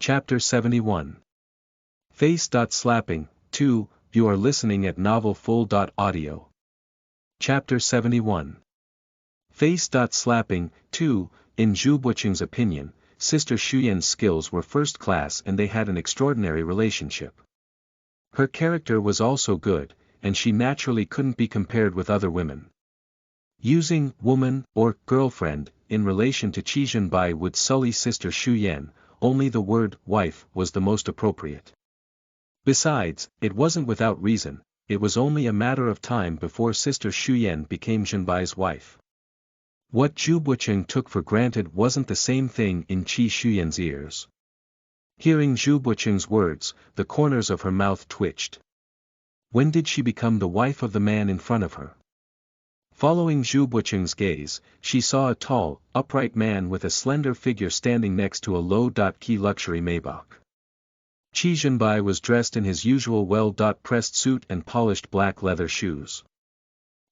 Chapter 71. Face.slapping, 2, you are listening at novelfull.audio. Chapter 71. Face.slapping, 2, in Zhu Buqing's opinion, Sister Shuyan's skills were first class and they had an extraordinary relationship. Her character was also good, and she naturally couldn't be compared with other women. Using woman or girlfriend in relation to Qi Zhenbai would sully Sister Shuyan, only the word wife was the most appropriate. Besides, it wasn't without reason, it was only a matter of time before Sister Shuyan became Zhenbai's wife. What Zhu Buqing took for granted wasn't the same thing in Qi Shuyan's ears. Hearing Zhu Buqing's words, the corners of her mouth twitched. When did she become the wife of the man in front of her? Following Zhu Buqing's gaze, she saw a tall, upright man with a slender figure standing next to a low-key luxury Maybach. Qi Zhenbai was dressed in his usual well-pressed suit and polished black leather shoes.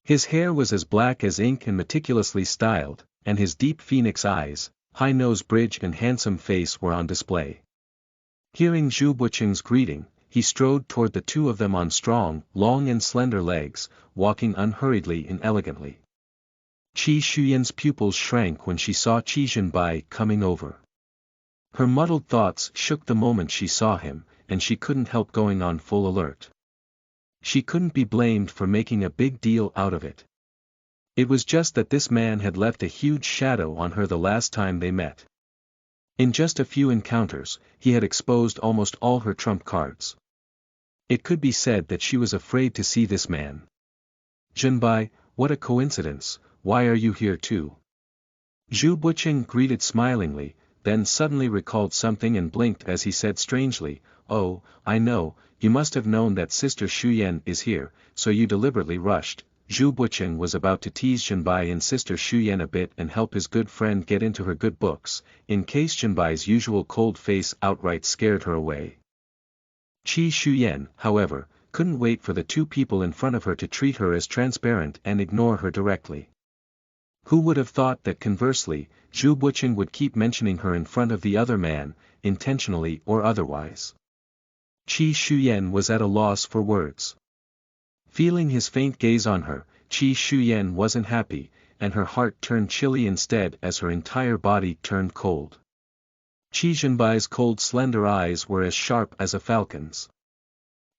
His hair was as black as ink and meticulously styled, and his deep phoenix eyes, high nose bridge and handsome face were on display. Hearing Zhu Buqing's greeting, he strode toward the two of them on strong, long and slender legs, walking unhurriedly and elegantly. Qi Shuyan's pupils shrank when she saw Qi Zhenbai coming over. Her muddled thoughts shook the moment she saw him, and she couldn't help going on full alert. She couldn't be blamed for making a big deal out of it. It was just that this man had left a huge shadow on her the last time they met. In just a few encounters, he had exposed almost all her trump cards. It could be said that she was afraid to see this man. Zhenbai, what a coincidence, why are you here too? Zhu Buqing greeted smilingly, then suddenly recalled something and blinked as he said strangely, oh, I know, you must have known that Sister Shuyan is here, so you deliberately rushed. Zhu Buqing was about to tease Zhenbai and Sister Shuyan a bit and help his good friend get into her good books, in case Zhenbai's usual cold face outright scared her away. Qi Shuyan, however, couldn't wait for the two people in front of her to treat her as transparent and ignore her directly. Who would have thought that conversely, Zhu Buqing would keep mentioning her in front of the other man, intentionally or otherwise? Qi Shuyan was at a loss for words. Feeling his faint gaze on her, Qi Shuyan wasn't happy, and her heart turned chilly instead as her entire body turned cold. Qi Zhenbai's cold slender eyes were as sharp as a falcon's.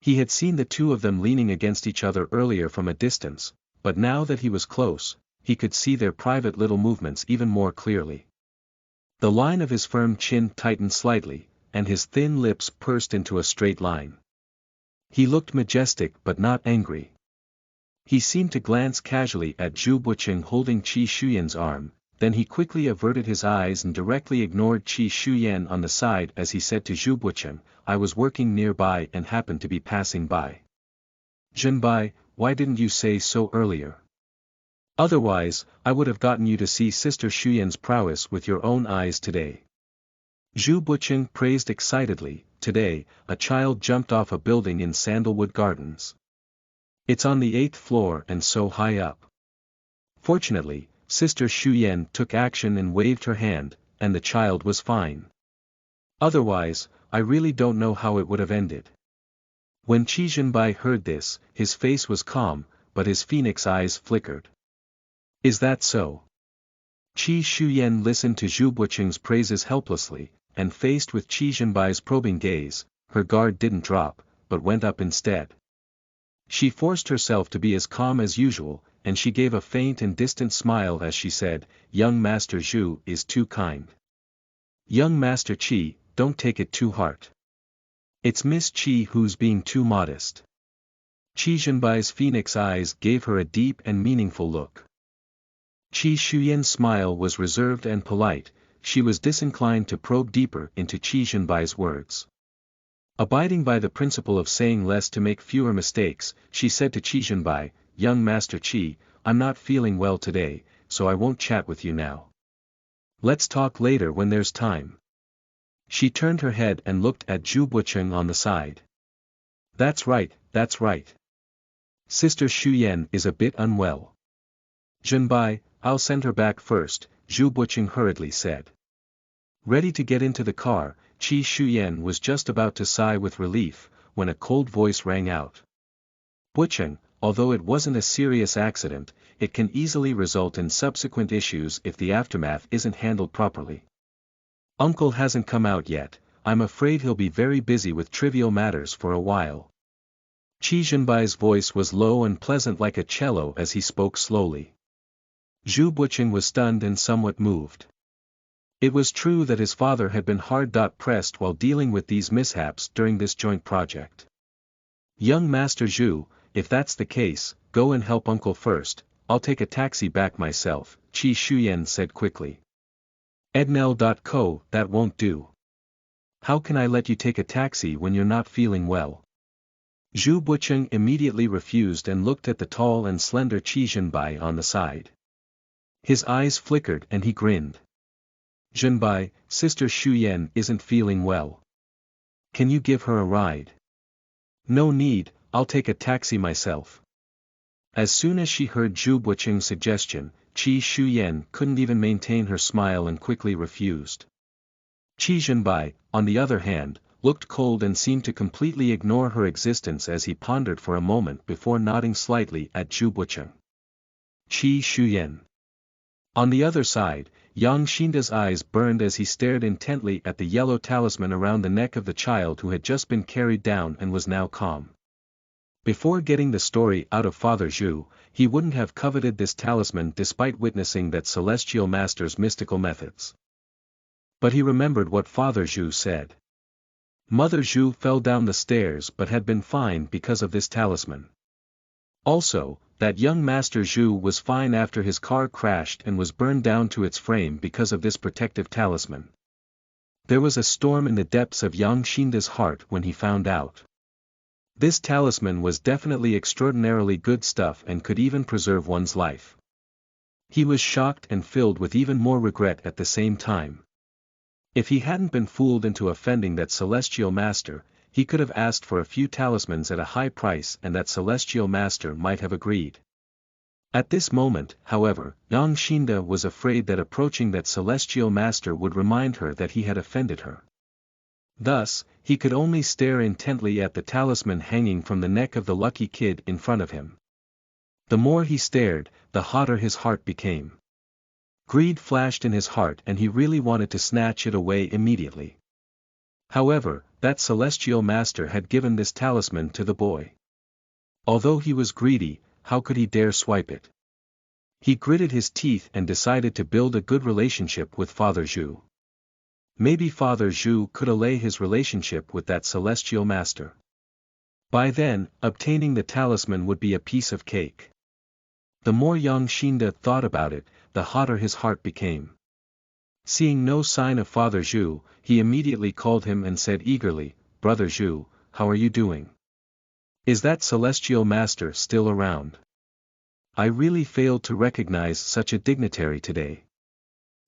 He had seen the two of them leaning against each other earlier from a distance, but now that he was close, he could see their private little movements even more clearly. The line of his firm chin tightened slightly, and his thin lips pursed into a straight line. He looked majestic but not angry. He seemed to glance casually at Zhu Buqing holding Qi Shuyan's arm, then he quickly averted his eyes and directly ignored Qi Shuyan on the side as he said to Zhu Buqing, I was working nearby and happened to be passing by. Zhenbai, why didn't you say so earlier? Otherwise, I would have gotten you to see Sister Shuyan's prowess with your own eyes today. Zhu Buqing praised excitedly, today, a child jumped off a building in Sandalwood Gardens. It's on the 8th floor and so high up. Fortunately, Sister Shuyan took action and waved her hand, and the child was fine. Otherwise, I really don't know how it would have ended. When Qi Zhenbai heard this, his face was calm, but his phoenix eyes flickered. Is that so? Qi Shuyan listened to Zhu Buqing's praises helplessly, and faced with Qi Zhenbai's probing gaze, her guard didn't drop, but went up instead. She forced herself to be as calm as usual, and she gave a faint and distant smile as she said, young Master Zhu is too kind. Young Master Qi, don't take it too hard. It's Miss Qi who's being too modest. Qi Zhenbai's phoenix eyes gave her a deep and meaningful look. Qi Shuyan's smile was reserved and polite, she was disinclined to probe deeper into Qi Zhenbai's words. Abiding by the principle of saying less to make fewer mistakes, she said to Qi Zhenbai, young Master Qi, I'm not feeling well today, so I won't chat with you now. Let's talk later when there's time. She turned her head and looked at Zhu Buqing on the side. That's right, that's right. Sister Shuyan is a bit unwell. Zhenbai, I'll send her back first, Zhu Buqing hurriedly said. Ready to get into the car, Qi Shuyan was just about to sigh with relief, when a cold voice rang out. Bucheng, although it wasn't a serious accident, it can easily result in subsequent issues if the aftermath isn't handled properly. Uncle hasn't come out yet, I'm afraid he'll be very busy with trivial matters for a while. Qi Zhenbai's voice was low and pleasant like a cello as he spoke slowly. Zhu Bucheng was stunned and somewhat moved. It was true that his father had been hard-pressed while dealing with these mishaps during this joint project. Young Master Zhu, if that's the case, go and help Uncle first, I'll take a taxi back myself, Qi Shuyan said quickly. Ednel.co, that won't do. How can I let you take a taxi when you're not feeling well? Zhu Bucheng immediately refused and looked at the tall and slender Qi Zhenbai on the side. His eyes flickered and he grinned. Zhenbai, Sister Shuyan isn't feeling well. Can you give her a ride? No need, I'll take a taxi myself. As soon as she heard Zhu Bucheng's suggestion, Qi Shuyan couldn't even maintain her smile and quickly refused. Qi Zhenbai, on the other hand, looked cold and seemed to completely ignore her existence as he pondered for a moment before nodding slightly at Zhu Bucheng. Qi Shuyan. On the other side, Yang Xinda's eyes burned as he stared intently at the yellow talisman around the neck of the child who had just been carried down and was now calm. Before getting the story out of Father Zhu, he wouldn't have coveted this talisman despite witnessing that celestial master's mystical methods. But he remembered what Father Zhu said. Mother Zhu fell down the stairs but had been fine because of this talisman. Also, that young Master Zhu was fine after his car crashed and was burned down to its frame because of this protective talisman. There was a storm in the depths of Yang Xinda's heart when he found out. This talisman was definitely extraordinarily good stuff and could even preserve one's life. He was shocked and filled with even more regret at the same time. If he hadn't been fooled into offending that celestial master, he could have asked for a few talismans at a high price and that celestial master might have agreed. At this moment, however, Yang Xinda was afraid that approaching that celestial master would remind her that he had offended her. Thus, he could only stare intently at the talisman hanging from the neck of the lucky kid in front of him. The more he stared, the hotter his heart became. Greed flashed in his heart and he really wanted to snatch it away immediately. However, that celestial master had given this talisman to the boy. Although he was greedy, how could he dare swipe it? He gritted his teeth and decided to build a good relationship with Father Zhu. Maybe Father Zhu could allay his relationship with that celestial master. By then, obtaining the talisman would be a piece of cake. The more Yang Xinda thought about it, the hotter his heart became. Seeing no sign of Father Zhu, he immediately called him and said eagerly, "Brother Zhu, how are you doing? Is that celestial master still around? I really failed to recognize such a dignitary today.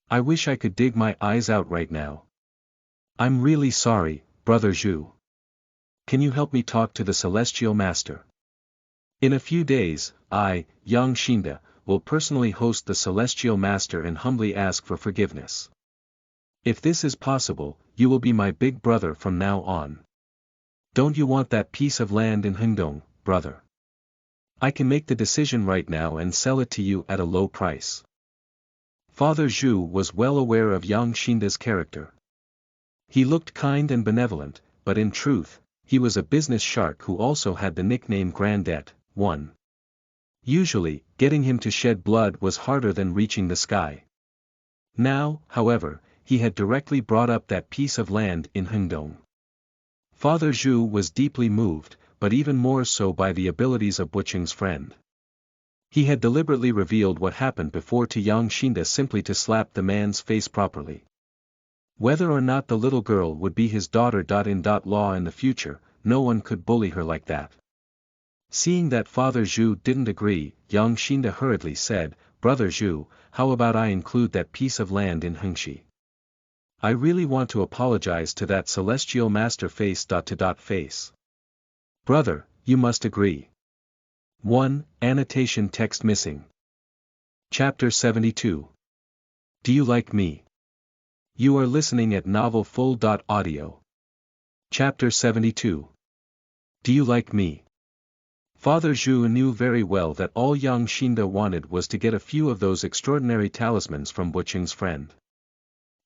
I wish I could dig my eyes out right now. I'm really sorry, Brother Zhu. Can you help me talk to the celestial master? In a few days, I, Yang Xinda, will personally host the celestial master and humbly ask for forgiveness. If this is possible, you will be my big brother from now on. Don't you want that piece of land in Hengdong, brother? I can make the decision right now and sell it to you at a low price." Father Zhu was well aware of Yang Xinda's character. He looked kind and benevolent, but in truth, he was a business shark who also had the nickname Grandet. 1. Usually, getting him to shed blood was harder than reaching the sky. Now, however, he had directly brought up that piece of land in Hengdong. Father Zhu was deeply moved, but even more so by the abilities of Bucheng's friend. He had deliberately revealed what happened before to Yang Xinda simply to slap the man's face properly. Whether or not the little girl would be his daughter-in-law in the future, no one could bully her like that. Seeing that Father Zhu didn't agree, Yang Xinda hurriedly said, "Brother Zhu, how about I include that piece of land in Hengxi? I really want to apologize to that celestial master face. Brother, you must agree." 1. Annotation text missing. Chapter 72. Do you like me? You are listening at Novel Full. Audio. Chapter 72. Do you like me? Father Zhu knew very well that all young Xinda wanted was to get a few of those extraordinary talismans from Buqing's friend.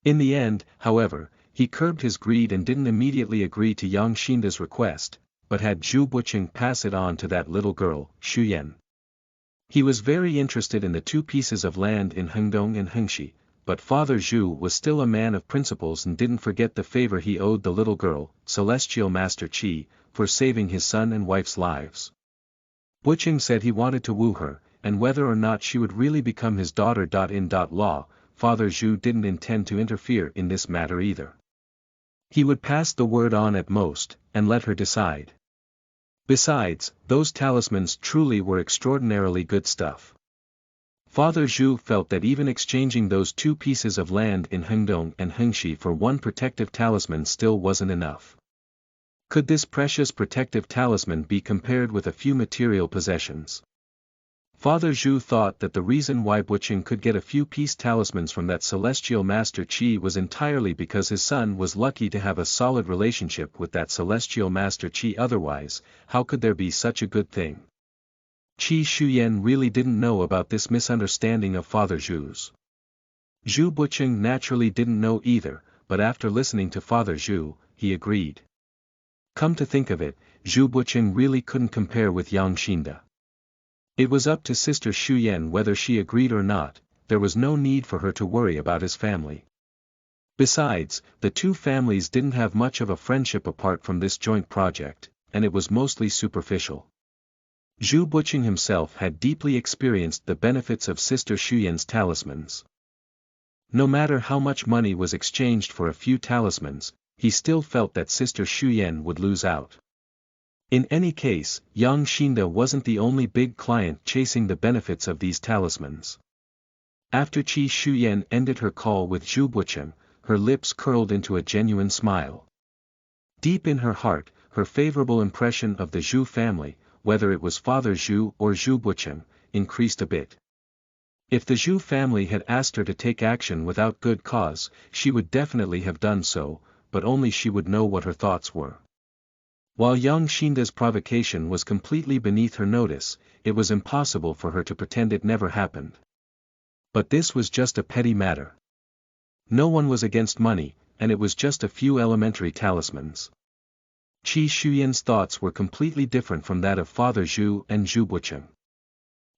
In the end, however, he curbed his greed and didn't immediately agree to young Xinda's request, but had Zhu Buqing pass it on to that little girl, Xuyan. He was very interested in the 2 pieces of land in Hengdong and Hengxi, but Father Zhu was still a man of principles and didn't forget the favor he owed the little girl, Celestial Master Qi, for saving his son and wife's lives. Buqing said he wanted to woo her, and whether or not she would really become his daughter. In law, Father Zhu didn't intend to interfere in this matter either. He would pass the word on at most, and let her decide. Besides, those talismans truly were extraordinarily good stuff. Father Zhu felt that even exchanging those 2 pieces of land in Hengdong and Hengxi for 1 protective talisman still wasn't enough. Could this precious protective talisman be compared with a few material possessions? Father Zhu thought that the reason why Buqing could get a few peace talismans from that Celestial Master Qi was entirely because his son was lucky to have a solid relationship with that Celestial Master Qi. Otherwise, how could there be such a good thing? Qi Xuyan really didn't know about this misunderstanding of Father Zhu's. Zhu Buqing naturally didn't know either, but after listening to Father Zhu, he agreed. Come to think of it, Zhu Buqing really couldn't compare with young Xinda. It was up to Sister Xuyan whether she agreed or not, there was no need for her to worry about his family. Besides, the 2 families didn't have much of a friendship apart from this joint project, and it was mostly superficial. Zhu Buqing himself had deeply experienced the benefits of Sister Xuyan's talismans. No matter how much money was exchanged for a few talismans, he still felt that Sister Xuyan would lose out. In any case, young Xinda wasn't the only big client chasing the benefits of these talismans. After Qi Xuyan ended her call with Zhu Buqing, her lips curled into a genuine smile. Deep in her heart, her favorable impression of the Zhu family, whether it was Father Zhu or Zhu Buqing, increased a bit. If the Zhu family had asked her to take action without good cause, she would definitely have done so, but only she would know what her thoughts were. While young Xinda's provocation was completely beneath her notice, it was impossible for her to pretend it never happened. But this was just a petty matter. No one was against money, and it was just a few elementary talismans. Qi Xuyan's thoughts were completely different from that of Father Zhu and Zhu Buqing.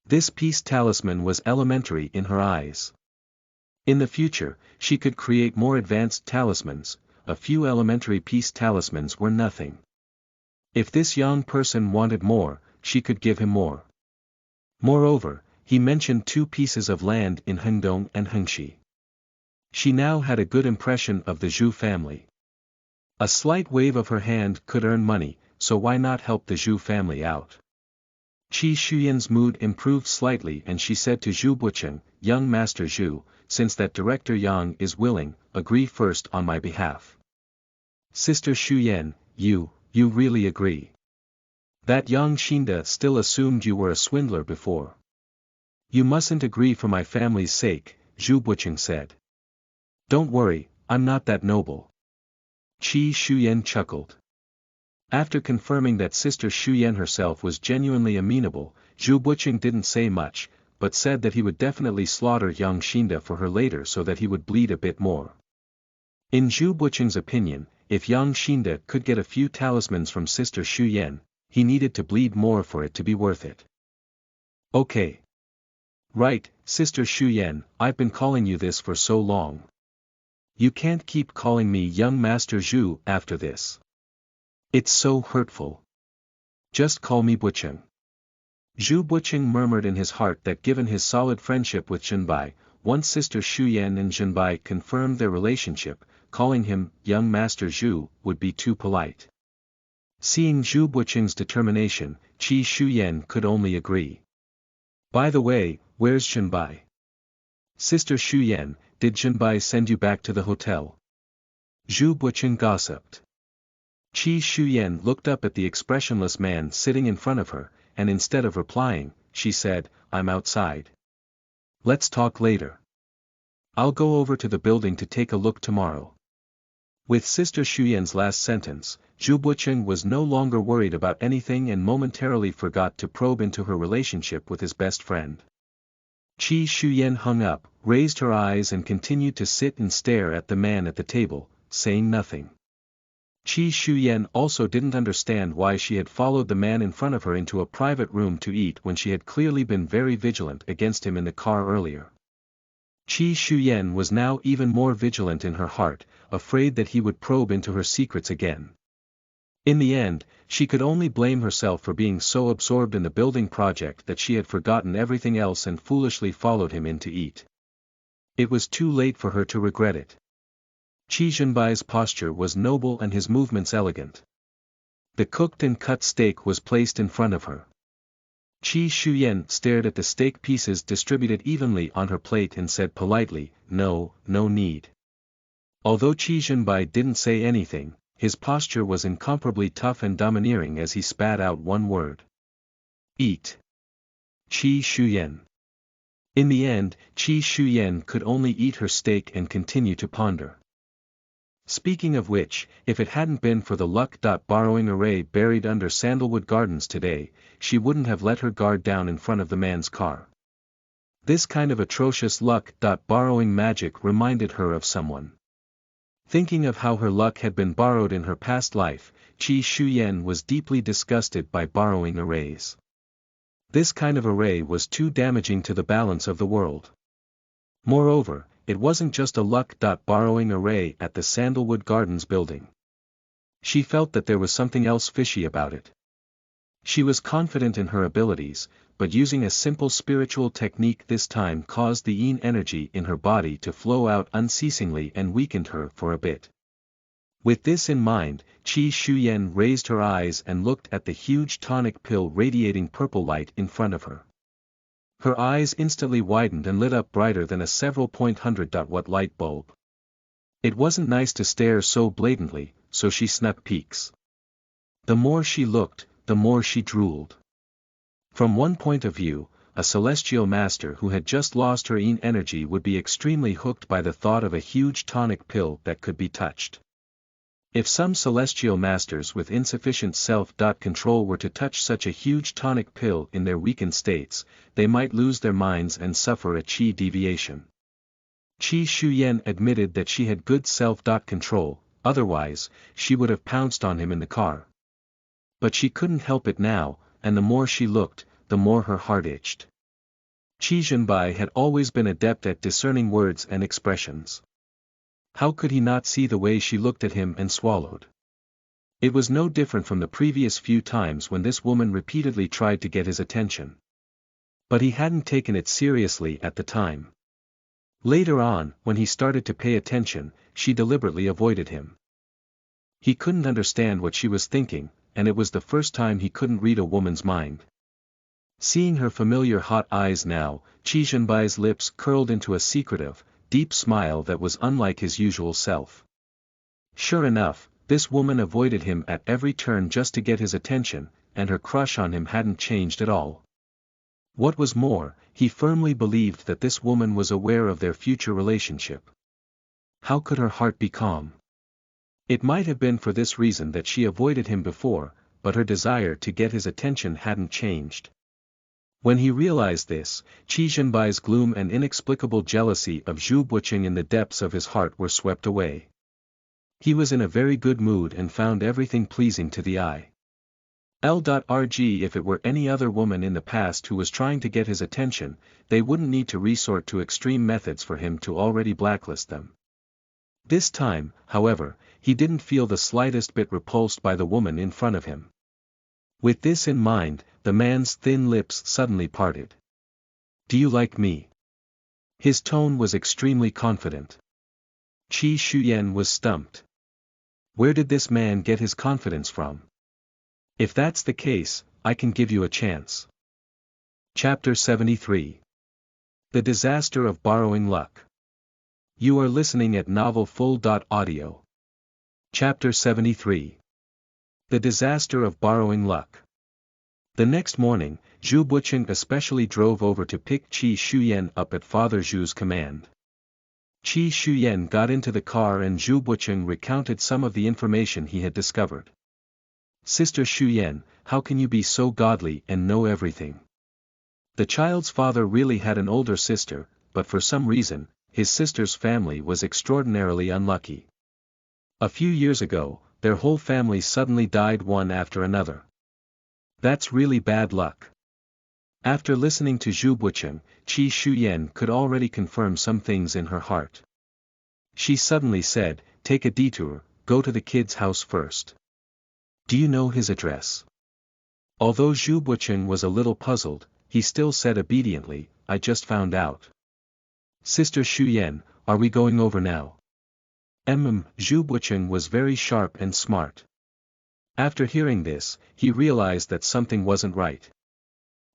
This peace talisman was elementary in her eyes. In the future, she could create more advanced talismans, a few elementary peace talismans were nothing. If this young person wanted more, she could give him more. Moreover, he mentioned 2 pieces of land in Hengdong and Hengxi. She now had a good impression of the Zhu family. A slight wave of her hand could earn money, so why not help the Zhu family out? Qi Xuyan's mood improved slightly and she said to Zhu Buqing, Young Master Zhu, since that Director Yang is willing, agree first on my behalf. Sister Xuyan, you really agree? That young Xinda still assumed you were a swindler before. You mustn't agree for my family's sake, Zhu Buqing said. Don't worry, I'm not that noble. Qi Xuyan chuckled. After confirming that Sister Xuyan herself was genuinely amenable, Zhu Buqing didn't say much, but said that he would definitely slaughter young Xinda for her later so that he would bleed a bit more. In Zhu Buqing's opinion, if young Xinda could get a few talismans from Sister Xuyan, he needed to bleed more for it to be worth it. Okay. Right, Sister Xuyan, I've been calling you this for so long. You can't keep calling me young Master Zhu after this. It's so hurtful. Just call me Buqing. Zhu Buqing murmured in his heart that given his solid friendship with Zhenbai, once Sister Xuyan and Zhenbai confirmed their relationship, calling him young Master Zhu would be too polite. Seeing Zhu Buqing's determination, Qi Xuyan could only agree. By the way, where's Zhenbai? Sister Xuyan, did Zhenbai send you back to the hotel? Zhu Buqing gossiped. Qi Xuyan looked up at the expressionless man sitting in front of her, and instead of replying, she said, I'm outside. Let's talk later. I'll go over to the building to take a look tomorrow. With Sister Xuyan's last sentence, Zhu Buqing was no longer worried about anything and momentarily forgot to probe into her relationship with his best friend. Qi Xuyan hung up, raised her eyes and continued to sit and stare at the man at the table, saying nothing. Qi Xuyan also didn't understand why she had followed the man in front of her into a private room to eat when she had clearly been very vigilant against him in the car earlier. Qi Xuyan was now even more vigilant in her heart, afraid that he would probe into her secrets again. In the end, she could only blame herself for being so absorbed in the building project that she had forgotten everything else and foolishly followed him in to eat. It was too late for her to regret it. Qi Zhenbai's posture was noble and his movements elegant. The cooked and cut steak was placed in front of her. Qi Xuyan stared at the steak pieces distributed evenly on her plate and said politely, "No, no need." Although Qi Zhenbai didn't say anything, his posture was incomparably tough and domineering as he spat out one word. "Eat." Qi Xuyan. In the end, Qi Xuyan could only eat her steak and continue to ponder. Speaking of which, if it hadn't been for the luck-borrowing array buried under Sandalwood Gardens today, she wouldn't have let her guard down in front of the man's car. This kind of atrocious luck-borrowing magic reminded her of someone. Thinking of how her luck had been borrowed in her past life, Qi Xuyan was deeply disgusted by borrowing arrays. This kind of array was too damaging to the balance of the world. Moreover, it wasn't just a luck-borrowing array at the Sandalwood Gardens building. She felt that there was something else fishy about it. She was confident in her abilities, but using a simple spiritual technique this time caused the yin energy in her body to flow out unceasingly and weakened her for a bit. With this in mind, Qi Xuyan raised her eyes and looked at the huge tonic pill radiating purple light in front of her. Her eyes instantly widened and lit up brighter than a several-point 100-watt light bulb. It wasn't nice to stare so blatantly, so she snuck peeks. The more she looked, the more she drooled. From one point of view, a celestial master who had just lost her yin energy would be extremely hooked by the thought of a huge tonic pill that could be touched. If some celestial masters with insufficient self-control were to touch such a huge tonic pill in their weakened states, they might lose their minds and suffer a qi deviation. Qi Xuyan admitted that she had good self-control, otherwise, she would have pounced on him in the car. But she couldn't help it now, and the more she looked, the more her heart itched. Qi Zhenbai had always been adept at discerning words and expressions. How could he not see the way she looked at him and swallowed? It was no different from the previous few times when this woman repeatedly tried to get his attention. But he hadn't taken it seriously at the time. Later on, when he started to pay attention, she deliberately avoided him. He couldn't understand what she was thinking, and it was the first time he couldn't read a woman's mind. Seeing her familiar hot eyes now, Qi Zhenbai's lips curled into a secretive, deep smile that was unlike his usual self. Sure enough, this woman avoided him at every turn just to get his attention, and her crush on him hadn't changed at all. What was more, he firmly believed that this woman was aware of their future relationship. How could her heart be calm? It might have been for this reason that she avoided him before, but her desire to get his attention hadn't changed. When he realized this, Qi Zhenbai's gloom and inexplicable jealousy of Zhu Buqing in the depths of his heart were swept away. He was in a very good mood and found everything pleasing to the eye. If it were any other woman in the past who was trying to get his attention, they wouldn't need to resort to extreme methods for him to already blacklist them. This time, however, he didn't feel the slightest bit repulsed by the woman in front of him. With this in mind, the man's thin lips suddenly parted. "Do you like me?" His tone was extremely confident. Qi Xuyan was stumped. Where did this man get his confidence from? If that's the case, I can give you a chance. Chapter 73. The Disaster of Borrowing Luck. You are listening at novelfull.audio. Chapter 73. The Disaster of Borrowing Luck. The next morning, Zhu Buqing especially drove over to pick Qi Xuyan up at Father Zhu's command. Qi Shuyan got into the car and Zhu Bucheng recounted some of the information he had discovered. Sister Shuyan, how can you be so godly and know everything? The child's father really had an older sister, but for some reason, his sister's family was extraordinarily unlucky. A few years ago, their whole family suddenly died one after another. That's really bad luck. After listening to Zhu Bucheng, Qi Shuyan could already confirm some things in her heart. She suddenly said, take a detour, go to the kid's house first. Do you know his address? Although Zhu Bucheng was a little puzzled, he still said obediently, I just found out. Sister Shuyan, are we going over now? Zhu Bucheng was very sharp and smart. After hearing this, he realized that something wasn't right.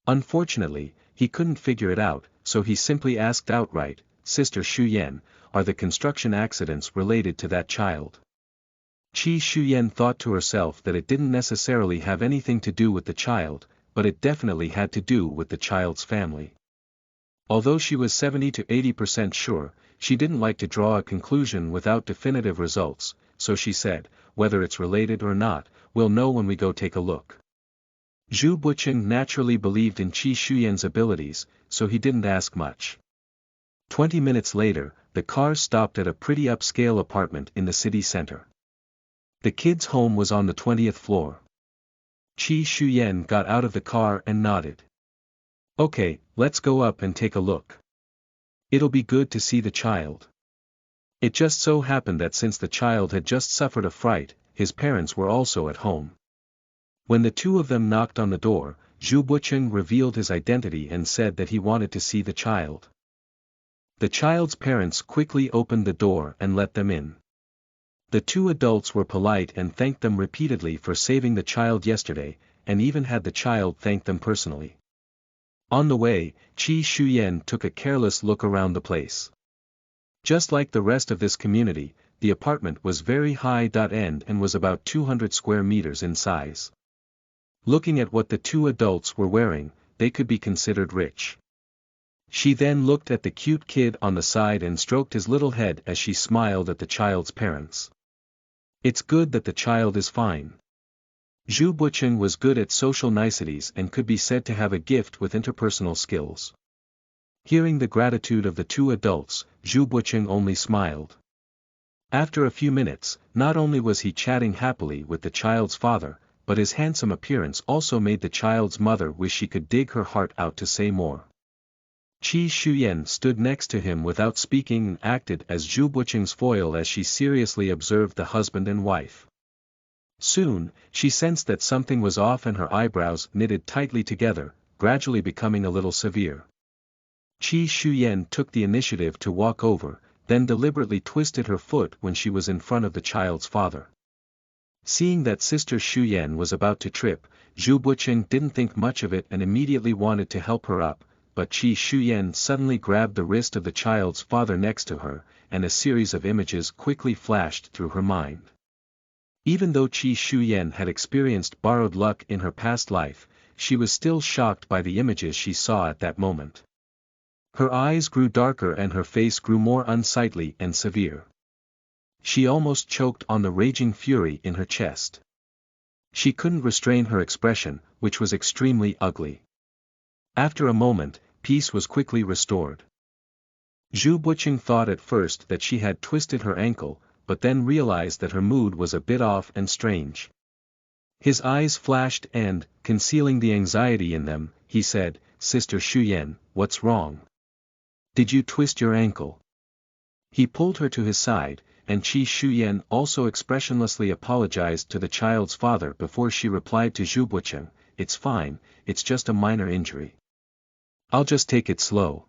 Unfortunately, he couldn't figure it out, so he simply asked outright, Sister Shuyan, are the construction accidents related to that child? Qi Shuyan thought to herself that it didn't necessarily have anything to do with the child, but it definitely had to do with the child's family. Although she was 70 to 80% sure, she didn't like to draw a conclusion without definitive results, so she said, whether it's related or not, we'll know when we go take a look. Zhu Bucheng naturally believed in Qi Shuyan's abilities, so he didn't ask much. 20 minutes later, the car stopped at a pretty upscale apartment in the city center. The kid's home was on the 20th floor. Qi Shuyan got out of the car and nodded. Okay, let's go up and take a look. It'll be good to see the child. It just so happened that since the child had just suffered a fright, his parents were also at home. When the two of them knocked on the door, Zhu Bucheng revealed his identity and said that he wanted to see the child. The child's parents quickly opened the door and let them in. The two adults were polite and thanked them repeatedly for saving the child yesterday, and even had the child thank them personally. On the way, Qi Shuyan took a careless look around the place. Just like the rest of this community, the apartment was very high-end and was about 200 square meters in size. Looking at what the two adults were wearing, they could be considered rich. She then looked at the cute kid on the side and stroked his little head as she smiled at the child's parents. It's good that the child is fine. Zhu Bucheng was good at social niceties and could be said to have a gift with interpersonal skills. Hearing the gratitude of the two adults, Zhu Bucheng only smiled. After a few minutes, not only was he chatting happily with the child's father, but his handsome appearance also made the child's mother wish she could dig her heart out to say more. Qi Shuyan stood next to him without speaking and acted as Zhu Bucheng's foil as she seriously observed the husband and wife. Soon, she sensed that something was off and her eyebrows knitted tightly together, gradually becoming a little severe. Qi Shuyan took the initiative to walk over, then deliberately twisted her foot when she was in front of the child's father. Seeing that Sister Shuyan was about to trip, Zhu Bucheng didn't think much of it and immediately wanted to help her up, but Qi Shuyan suddenly grabbed the wrist of the child's father next to her, and a series of images quickly flashed through her mind. Even though Qi Shuyan had experienced borrowed luck in her past life, she was still shocked by the images she saw at that moment. Her eyes grew darker and her face grew more unsightly and severe. She almost choked on the raging fury in her chest. She couldn't restrain her expression, which was extremely ugly. After a moment, peace was quickly restored. Zhu Bucheng thought at first that she had twisted her ankle, but then realized that her mood was a bit off and strange. His eyes flashed and, concealing the anxiety in them, he said, Sister Shuyan, what's wrong? Did you twist your ankle? He pulled her to his side, and Qi Shuyan also expressionlessly apologized to the child's father before she replied to Zhu Bucheng, it's fine, it's just a minor injury. I'll just take it slow.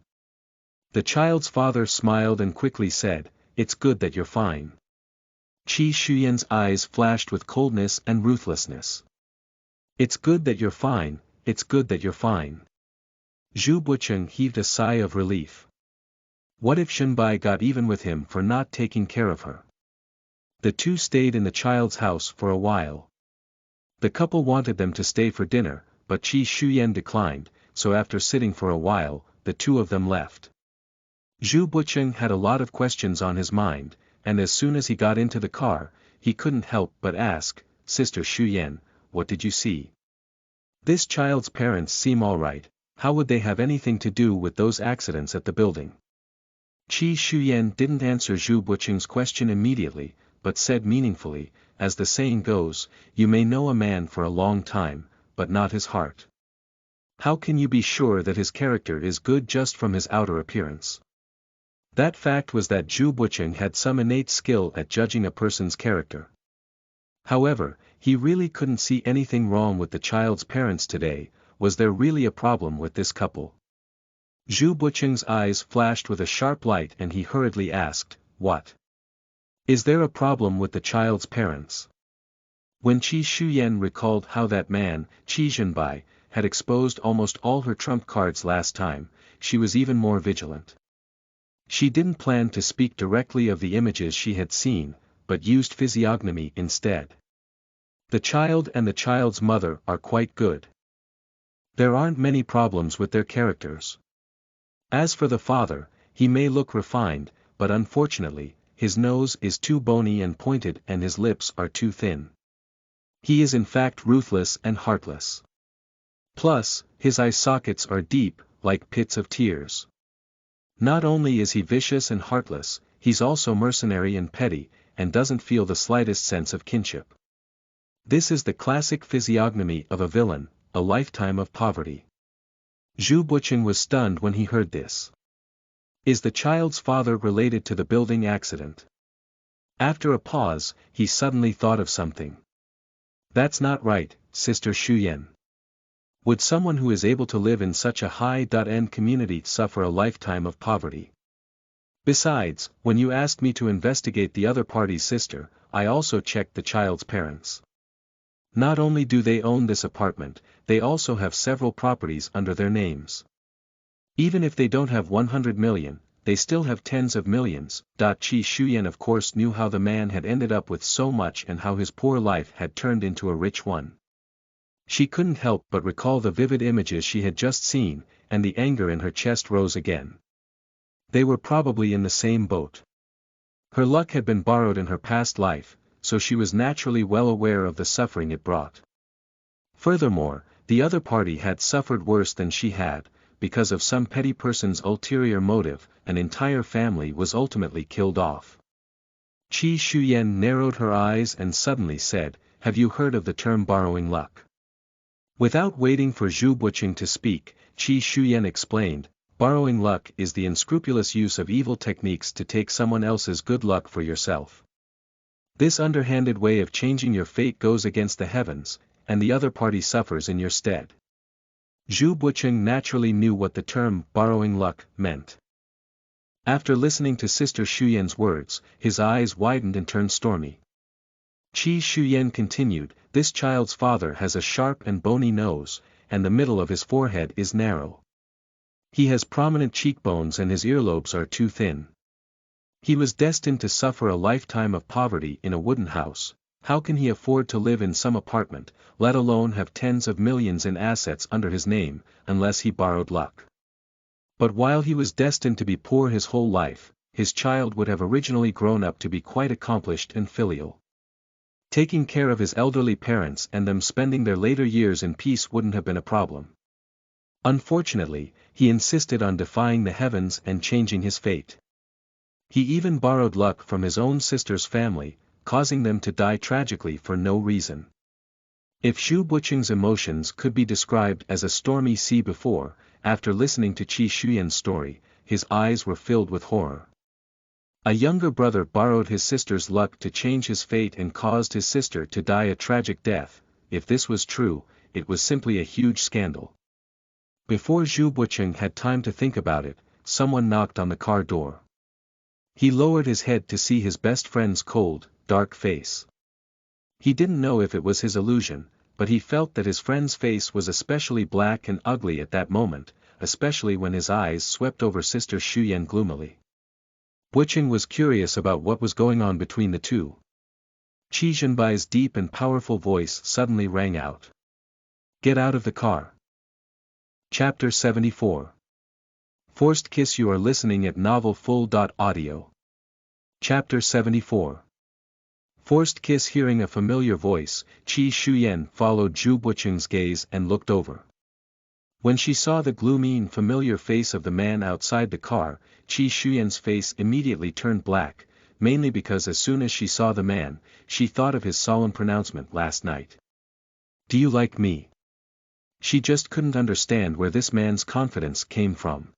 The child's father smiled and quickly said, it's good that you're fine. Qi Shuyan's eyes flashed with coldness and ruthlessness. It's good that you're fine, it's good that you're fine. Zhu Bucheng heaved a sigh of relief. What if Shenbai got even with him for not taking care of her? The two stayed in the child's house for a while. The couple wanted them to stay for dinner, but Qi Shuyan declined, so after sitting for a while, the two of them left. Zhu Bucheng had a lot of questions on his mind, and as soon as he got into the car, he couldn't help but ask, Sister Shuyan, what did you see? This child's parents seem alright, how would they have anything to do with those accidents at the building? Qi Shuyan didn't answer Zhu Bucheng's question immediately, but said meaningfully, as the saying goes, you may know a man for a long time, but not his heart. How can you be sure that his character is good just from his outer appearance? That fact was that Zhu Bucheng had some innate skill at judging a person's character. However, he really couldn't see anything wrong with the child's parents today. Was there really a problem with this couple? Zhu Bucheng's eyes flashed with a sharp light and he hurriedly asked, what? Is there a problem with the child's parents? When Qi Shuyan recalled how that man, Qi Zhenbai, had exposed almost all her trump cards last time, she was even more vigilant. She didn't plan to speak directly of the images she had seen, but used physiognomy instead. The child and the child's mother are quite good. There aren't many problems with their characters. As for the father, he may look refined, but unfortunately, his nose is too bony and pointed and his lips are too thin. He is in fact ruthless and heartless. Plus, his eye sockets are deep, like pits of tears. Not only is he vicious and heartless, he's also mercenary and petty, and doesn't feel the slightest sense of kinship. This is the classic physiognomy of a villain, a lifetime of poverty. Zhu Bucheng was stunned when he heard this. Is the child's father related to the building accident? After a pause, he suddenly thought of something. That's not right, Sister Shuyan. Would someone who is able to live in such a high-end community suffer a lifetime of poverty? Besides, when you asked me to investigate the other party's sister, I also checked the child's parents. Not only do they own this apartment, they also have several properties under their names. Even if they don't have 100 million, they still have tens of millions. Qi Shuyan of course knew how the man had ended up with so much and how his poor life had turned into a rich one. She couldn't help but recall the vivid images she had just seen, and the anger in her chest rose again. They were probably in the same boat. Her luck had been borrowed in her past life, so she was naturally well aware of the suffering it brought. Furthermore, the other party had suffered worse than she had, because of some petty person's ulterior motive, an entire family was ultimately killed off. Qi Shuyan narrowed her eyes and suddenly said, have you heard of the term borrowing luck? Without waiting for Zhu Bucheng to speak, Qi Shuyan explained, borrowing luck is the unscrupulous use of evil techniques to take someone else's good luck for yourself. This underhanded way of changing your fate goes against the heavens, and the other party suffers in your stead. Zhu Bucheng naturally knew what the term borrowing luck meant. After listening to Sister Shuyan's words, his eyes widened and turned stormy. Qi Shuyan continued, this child's father has a sharp and bony nose, and the middle of his forehead is narrow. He has prominent cheekbones and his earlobes are too thin. He was destined to suffer a lifetime of poverty in a wooden house. How can he afford to live in some apartment, let alone have tens of millions in assets under his name, unless he borrowed luck? But while he was destined to be poor his whole life, his child would have originally grown up to be quite accomplished and filial. Taking care of his elderly parents and them spending their later years in peace wouldn't have been a problem. Unfortunately, he insisted on defying the heavens and changing his fate. He even borrowed luck from his own sister's family, causing them to die tragically for no reason. If Zhu Bucheng's emotions could be described as a stormy sea before, after listening to Qi Shuyan's story, his eyes were filled with horror. A younger brother borrowed his sister's luck to change his fate and caused his sister to die a tragic death. If this was true, it was simply a huge scandal. Before Zhu Bucheng had time to think about it, someone knocked on the car door. He lowered his head to see his best friend's cold, dark face. He didn't know if it was his illusion, but he felt that his friend's face was especially black and ugly at that moment, especially when his eyes swept over Sister Shuyan gloomily. Bucheng was curious about what was going on between the two. Qi Zhenbai's deep and powerful voice suddenly rang out. Get out of the car. Chapter 74. Forced Kiss. You are listening at Novel Full. Audio. Chapter 74. Forced Kiss. Hearing a familiar voice, Qi Shuyan followed Zhu Buqing's gaze and looked over. When she saw the gloomy and familiar face of the man outside the car, Qi Shuyan's face immediately turned black, mainly because as soon as she saw the man, she thought of his solemn pronouncement last night. "Do you like me?" She just couldn't understand where this man's confidence came from.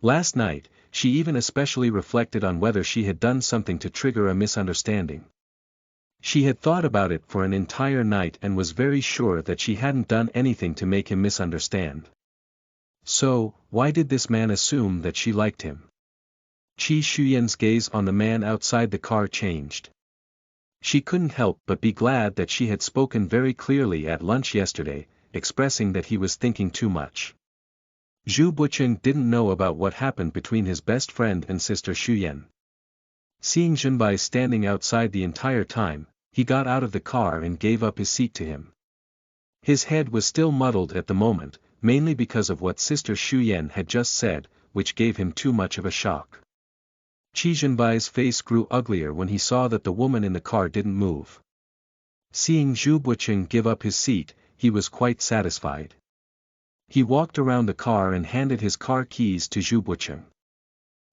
Last night, she even especially reflected on whether she had done something to trigger a misunderstanding. She had thought about it for an entire night and was very sure that she hadn't done anything to make him misunderstand. So, why did this man assume that she liked him? Qi Shuyan's gaze on the man outside the car changed. She couldn't help but be glad that she had spoken very clearly at lunch yesterday, expressing that he was thinking too much. Zhu Buqing didn't know about what happened between his best friend and sister Shuyan. Seeing Zhenbai standing outside the entire time, he got out of the car and gave up his seat to him. His head was still muddled at the moment, mainly because of what sister Shuyan had just said, which gave him too much of a shock. Qi Zhenbai's face grew uglier when he saw that the woman in the car didn't move. Seeing Zhu Buqing give up his seat, he was quite satisfied. He walked around the car and handed his car keys to Zhu Buqing.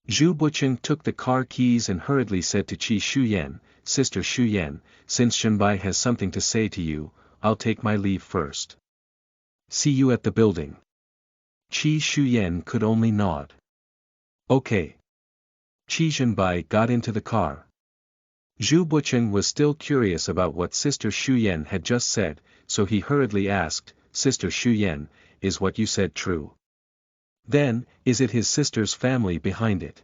Zhu Buqing took the car keys and hurriedly said to Qi Shuyan, "Sister Shuyan, since Zhenbai has something to say to you, I'll take my leave first. See you at the building." Qi Shuyan could only nod. "Okay." Qi Zhenbai got into the car. Zhu Buqing was still curious about what sister Shuyan had just said, so he hurriedly asked, "Sister Shuyan, is what you said true? Then, is it his sister's family behind it?"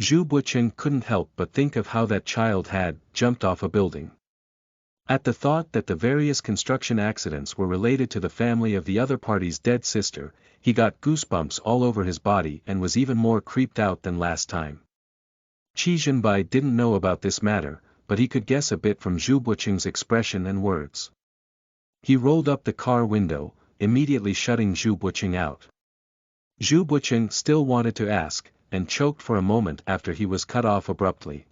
Zhu Buqing couldn't help but think of how that child had jumped off a building. At the thought that the various construction accidents were related to the family of the other party's dead sister, he got goosebumps all over his body and was even more creeped out than last time. Qi Zhenbai didn't know about this matter, but he could guess a bit from Zhu Buqing's expression and words. He rolled up the car window, immediately shutting Zhu Buqing out. Zhu Buqing still wanted to ask, and choked for a moment after he was cut off abruptly.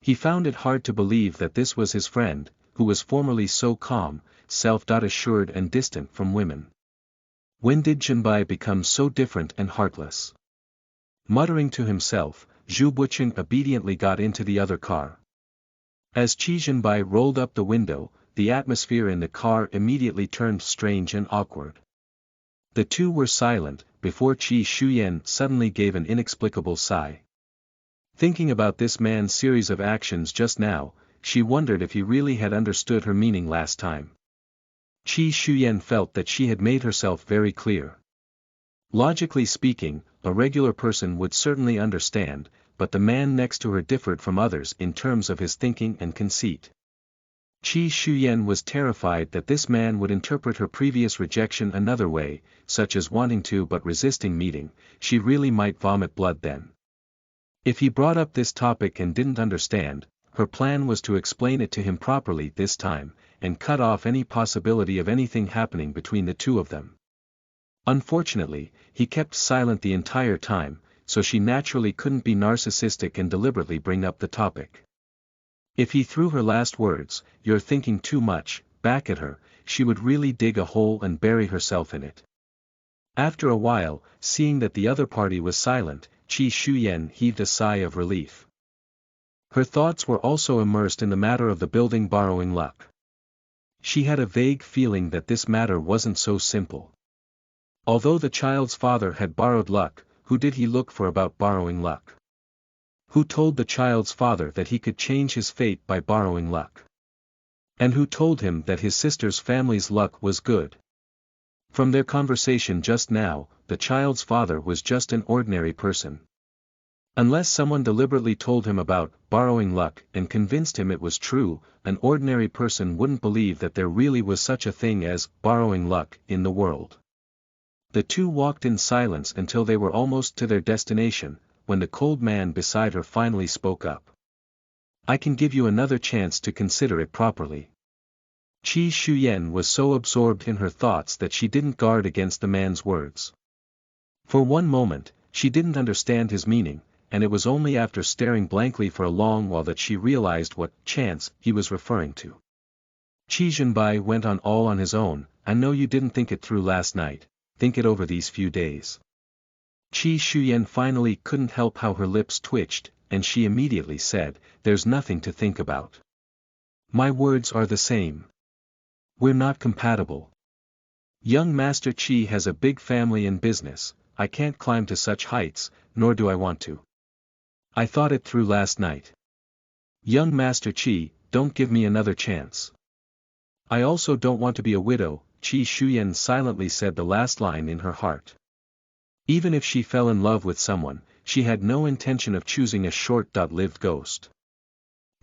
He found it hard to believe that this was his friend, who was formerly so calm, self-assured and distant from women. When did Zhenbai become so different and heartless? Muttering to himself, Zhu Buqing obediently got into the other car. As Qi Zhenbai rolled up the window, the atmosphere in the car immediately turned strange and awkward. The two were silent, before Qi Shuyan suddenly gave an inexplicable sigh. Thinking about this man's series of actions just now, she wondered if he really had understood her meaning last time. Qi Shuyan felt that she had made herself very clear. Logically speaking, a regular person would certainly understand, but the man next to her differed from others in terms of his thinking and conceit. Qi Shuyan was terrified that this man would interpret her previous rejection another way, such as wanting to but resisting meeting. She really might vomit blood then. If he brought up this topic and didn't understand, her plan was to explain it to him properly this time, and cut off any possibility of anything happening between the two of them. Unfortunately, he kept silent the entire time, so she naturally couldn't be narcissistic and deliberately bring up the topic. If he threw her last words, "You're thinking too much," back at her, she would really dig a hole and bury herself in it. After a while, seeing that the other party was silent, Qi Shuyan heaved a sigh of relief. Her thoughts were also immersed in the matter of the building borrowing luck. She had a vague feeling that this matter wasn't so simple. Although the child's father had borrowed luck, who did he look for about borrowing luck? Who told the child's father that he could change his fate by borrowing luck? And who told him that his sister's family's luck was good? From their conversation just now, the child's father was just an ordinary person. Unless someone deliberately told him about borrowing luck and convinced him it was true, an ordinary person wouldn't believe that there really was such a thing as borrowing luck in the world. The two walked in silence until they were almost to their destination, when the cold man beside her finally spoke up. "I can give you another chance to consider it properly." Qi Shuyan was so absorbed in her thoughts that she didn't guard against the man's words. For one moment, she didn't understand his meaning, and it was only after staring blankly for a long while that she realized what chance he was referring to. Qi Zhenbai went on all on his own. I know you didn't think it through last night, think it over these few days. Qi Shuyan finally couldn't help how her lips twitched, and she immediately said, there's nothing to think about. My words are the same. We're not compatible. Young Master Qi has a big family and business. I can't climb to such heights, nor do I want to. I thought it through last night. Young Master Qi, don't give me another chance. I also don't want to be a widow. Qi Shuyan silently said the last line in her heart. Even if she fell in love with someone, she had no intention of choosing a short-lived ghost.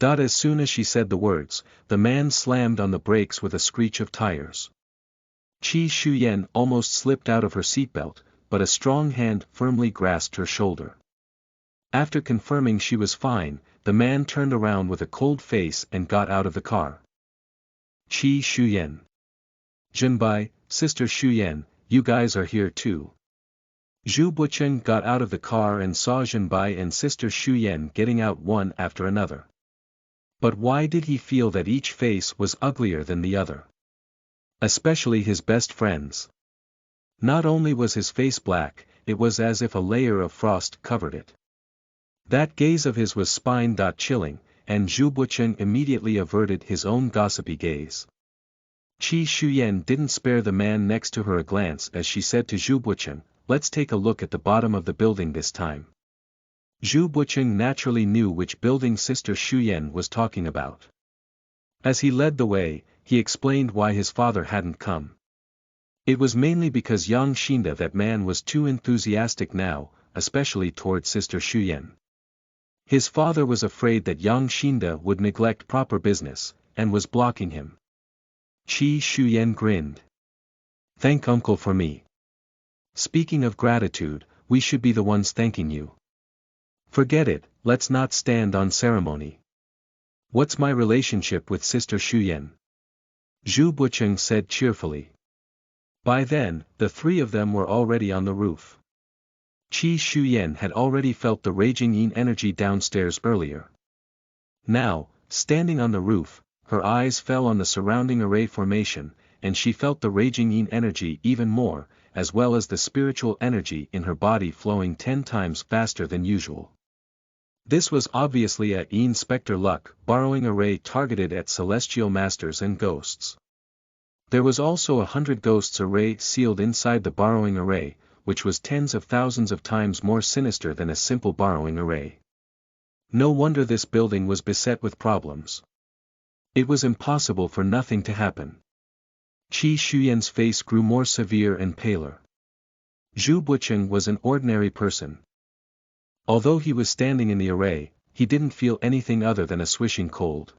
As soon as she said the words, the man slammed on the brakes with a screech of tires. Qi Shuyan almost slipped out of her seatbelt, but a strong hand firmly grasped her shoulder. After confirming she was fine, the man turned around with a cold face and got out of the car. Qi Shuyan. Zhenbai, Sister Shuyan, you guys are here too. Zhu Bucheng got out of the car and saw Zhenbai and Sister Shuyan getting out one after another. But why did he feel that each face was uglier than the other? Especially his best friend's. Not only was his face black, it was as if a layer of frost covered it. That gaze of his was spine-chilling, and Zhu Bucheng immediately averted his own gossipy gaze. Qi Shuyan didn't spare the man next to her a glance as she said to Zhu Bucheng, let's take a look at the bottom of the building this time. Zhu Bucheng naturally knew which building Sister Shuyan was talking about. As he led the way, he explained why his father hadn't come. It was mainly because Yang Xinda, that man, was too enthusiastic now, especially toward Sister Shuyan. His father was afraid that Yang Xinda would neglect proper business, and was blocking him. Qi Shuyan grinned. Thank Uncle for me. Speaking of gratitude, we should be the ones thanking you. Forget it, let's not stand on ceremony. What's my relationship with Sister Shuyan? Zhu Bucheng said cheerfully. By then, the three of them were already on the roof. Qi Shuyan had already felt the raging yin energy downstairs earlier. Now, standing on the roof, her eyes fell on the surrounding array formation, and she felt the raging yin energy even more, as well as the spiritual energy in her body flowing 10 times faster than usual. This was obviously a Yin Spectre Luck borrowing array targeted at celestial masters and ghosts. There was also 100 ghosts array sealed inside the borrowing array, which was tens of thousands of times more sinister than a simple borrowing array. No wonder this building was beset with problems. It was impossible for nothing to happen. Qi Shuyan's face grew more severe and paler. Zhu Bucheng was an ordinary person. Although he was standing in the array, he didn't feel anything other than a swishing cold.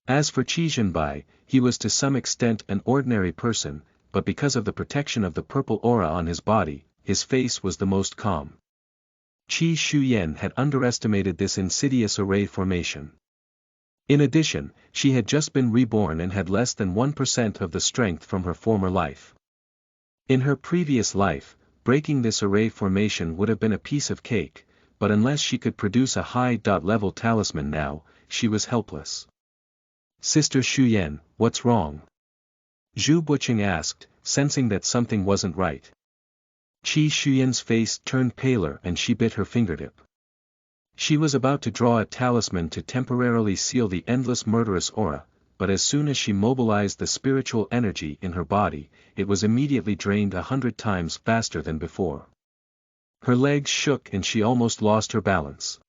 As for Qi Zhenbai, he was to some extent an ordinary person, but because of the protection of the purple aura on his body, his face was the most calm. Qi Shuyan had underestimated this insidious array formation. In addition, she had just been reborn and had less than 1% of the strength from her former life. In her previous life, breaking this array formation would have been a piece of cake, but unless she could produce a high-level talisman now, she was helpless. Sister Shuyan, what's wrong? Zhu Bucheng asked, sensing that something wasn't right. Qi Shuyan's face turned paler and she bit her fingertip. She was about to draw a talisman to temporarily seal the endless murderous aura, but as soon as she mobilized the spiritual energy in her body, it was immediately drained 100 times faster than before. Her legs shook and she almost lost her balance.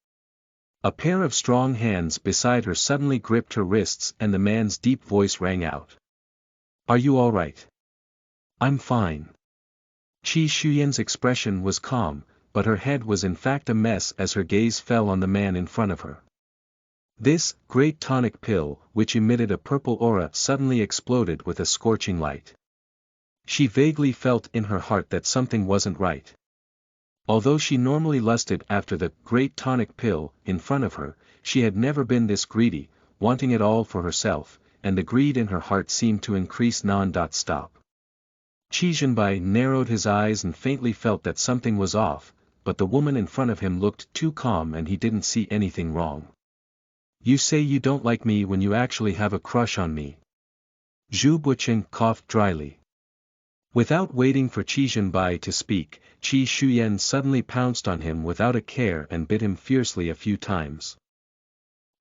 A pair of strong hands beside her suddenly gripped her wrists and the man's deep voice rang out. Are you all right? I'm fine. Qi Shuyan's expression was calm, but her head was in fact a mess as her gaze fell on the man in front of her. This great tonic pill, which emitted a purple aura, suddenly exploded with a scorching light. She vaguely felt in her heart that something wasn't right. Although she normally lusted after the great tonic pill in front of her, she had never been this greedy, wanting it all for herself, and the greed in her heart seemed to increase non-stop. Qi Zhenbai narrowed his eyes and faintly felt that something was off, but the woman in front of him looked too calm and he didn't see anything wrong. You say you don't like me when you actually have a crush on me. Zhu Buqing coughed dryly. Without waiting for Qi Zhenbai to speak, Qi Shuyan suddenly pounced on him without a care and bit him fiercely a few times.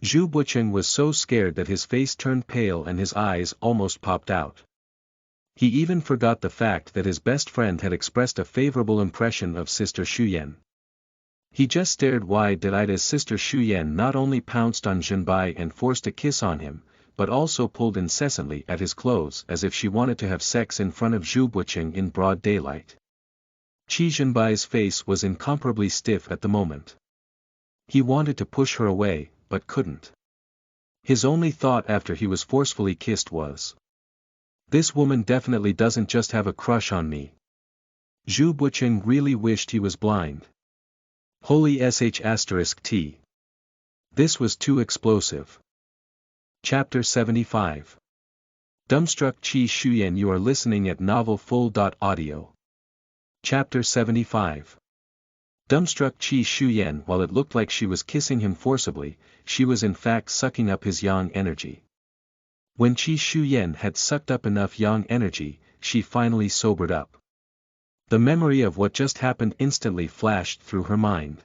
Zhu Buqing was so scared that his face turned pale and his eyes almost popped out. He even forgot the fact that his best friend had expressed a favorable impression of Sister Shuyan. He just stared wide-eyed as Sister Shuyan not only pounced on Zhenbai and forced a kiss on him, but also pulled incessantly at his clothes as if she wanted to have sex in front of Zhu Buqing in broad daylight. Qi Zhenbai's face was incomparably stiff at the moment. He wanted to push her away, but couldn't. His only thought after he was forcefully kissed was, "This woman definitely doesn't just have a crush on me." Zhu Buqing really wished he was blind. Holy **T. This was too explosive. Chapter 75. Dumbstruck Qi Shuyan. You are listening at novelfull.audio. Chapter 75. Dumbstruck Qi Shuyan. While it looked like she was kissing him forcibly, she was in fact sucking up his yang energy. When Qi Shuyan had sucked up enough yang energy, she finally sobered up. The memory of what just happened instantly flashed through her mind.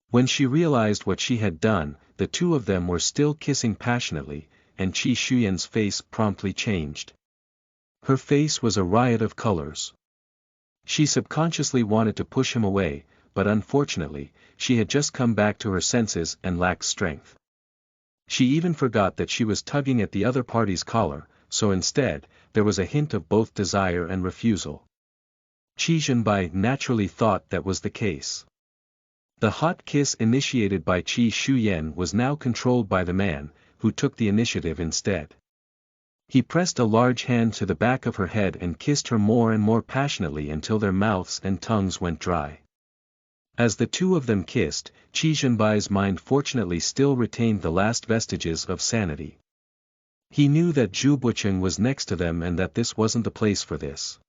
When she realized what she had done, the two of them were still kissing passionately, and Qi Shuyan's face promptly changed. Her face was a riot of colors. She subconsciously wanted to push him away, but unfortunately, she had just come back to her senses and lacked strength. She even forgot that she was tugging at the other party's collar, so instead, there was a hint of both desire and refusal. Qi Zhenbai naturally thought that was the case. The hot kiss initiated by Qi Shuyan was now controlled by the man, who took the initiative instead. He pressed a large hand to the back of her head and kissed her more and more passionately until their mouths and tongues went dry. As the two of them kissed, Qi Zhenbai's mind fortunately still retained the last vestiges of sanity. He knew that Zhu Buqing was next to them and that this wasn't the place for this.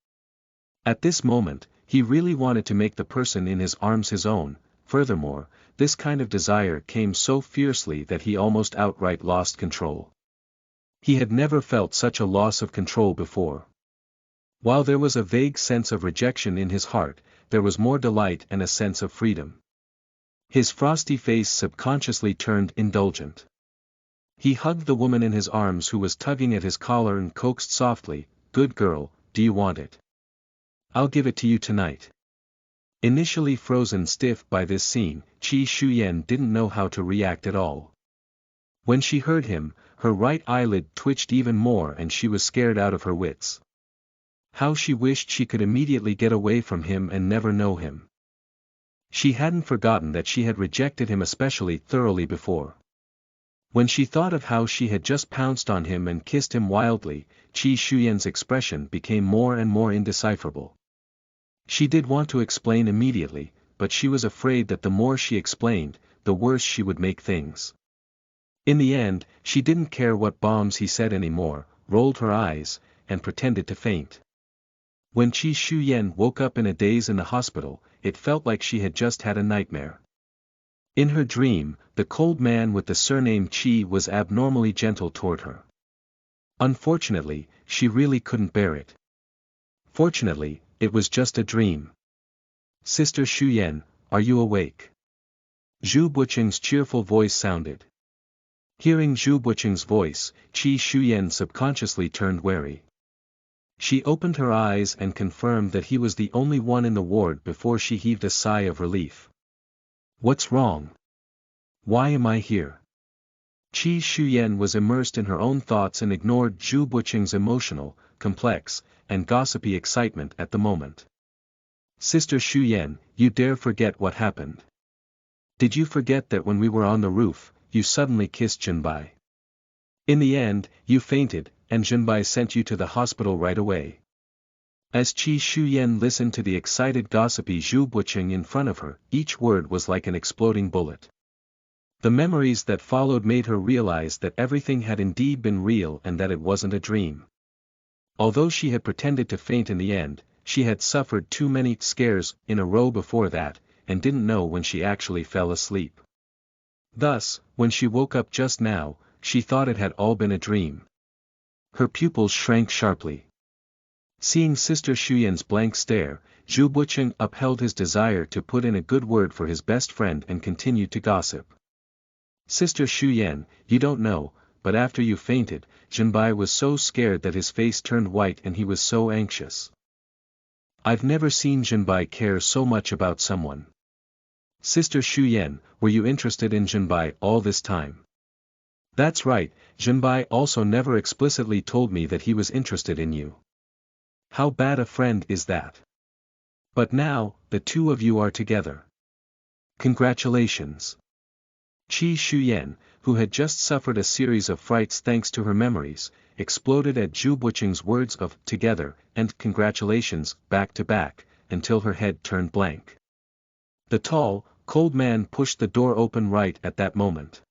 At this moment, he really wanted to make the person in his arms his own. Furthermore, this kind of desire came so fiercely that he almost outright lost control. He had never felt such a loss of control before. While there was a vague sense of rejection in his heart, there was more delight and a sense of freedom. His frosty face subconsciously turned indulgent. He hugged the woman in his arms who was tugging at his collar and coaxed softly, "Good girl, do you want it? I'll give it to you tonight." Initially frozen stiff by this scene, Qi Shuyan didn't know how to react at all. When she heard him, her right eyelid twitched even more and she was scared out of her wits. How she wished she could immediately get away from him and never know him. She hadn't forgotten that she had rejected him especially thoroughly before. When she thought of how she had just pounced on him and kissed him wildly, Qi Shuyan's expression became more and more indecipherable. She did want to explain immediately, but she was afraid that the more she explained, the worse she would make things. In the end, she didn't care what bombs he said anymore, rolled her eyes, and pretended to faint. When Qi Shuyan woke up in a daze in the hospital, it felt like she had just had a nightmare. In her dream, the cold man with the surname Qi was abnormally gentle toward her. Unfortunately, she really couldn't bear it. Fortunately, it was just a dream. "Sister Shuyan, are you awake?" Zhu Buqing's cheerful voice sounded. Hearing Zhu Buqing's voice, Qi Shuyan subconsciously turned wary. She opened her eyes and confirmed that he was the only one in the ward before she heaved a sigh of relief. "What's wrong? Why am I here?" Qi Shuyan was immersed in her own thoughts and ignored Zhu Buqing's emotional, complex, and gossipy excitement at the moment. "Sister Shuyan, you dare forget what happened? Did you forget that when we were on the roof, you suddenly kissed Zhenbai? In the end, you fainted, and Zhenbai sent you to the hospital right away." As Qi Shuyan listened to the excited gossipy Zhu Buqing in front of her, each word was like an exploding bullet. The memories that followed made her realize that everything had indeed been real and that it wasn't a dream. Although she had pretended to faint in the end, she had suffered too many scares in a row before that, and didn't know when she actually fell asleep. Thus, when she woke up just now, she thought it had all been a dream. Her pupils shrank sharply. Seeing Sister Xuyen's blank stare, Zhu Buqing upheld his desire to put in a good word for his best friend and continued to gossip. Sister Xuyen, you don't know, but after you fainted, Zhenbai was so scared that his face turned white and he was so anxious. I've never seen Zhenbai care so much about someone. Sister Xuyen, were you interested in Zhenbai all this time? That's right, Zhenbai also never explicitly told me that he was interested in you. How bad a friend is that? But now, the two of you are together. Congratulations. Qi Xuyen, who had just suffered a series of frights thanks to her memories, exploded at Zhu Buqing's words of together and congratulations back to back, until her head turned blank. The tall, cold man pushed the door open right at that moment.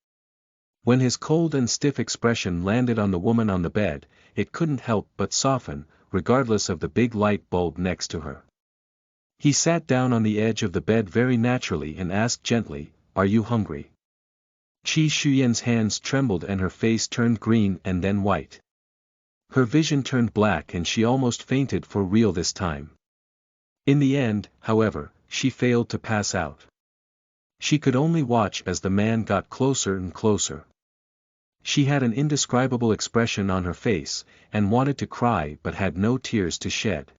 When his cold and stiff expression landed on the woman on the bed, it couldn't help but soften, regardless of the big light bulb next to her. He sat down on the edge of the bed very naturally and asked gently, "Are you hungry?" Qi Xuyen's hands trembled and her face turned green and then white. Her vision turned black and she almost fainted for real this time. In the end, however, she failed to pass out. She could only watch as the man got closer and closer. She had an indescribable expression on her face, and wanted to cry but had no tears to shed.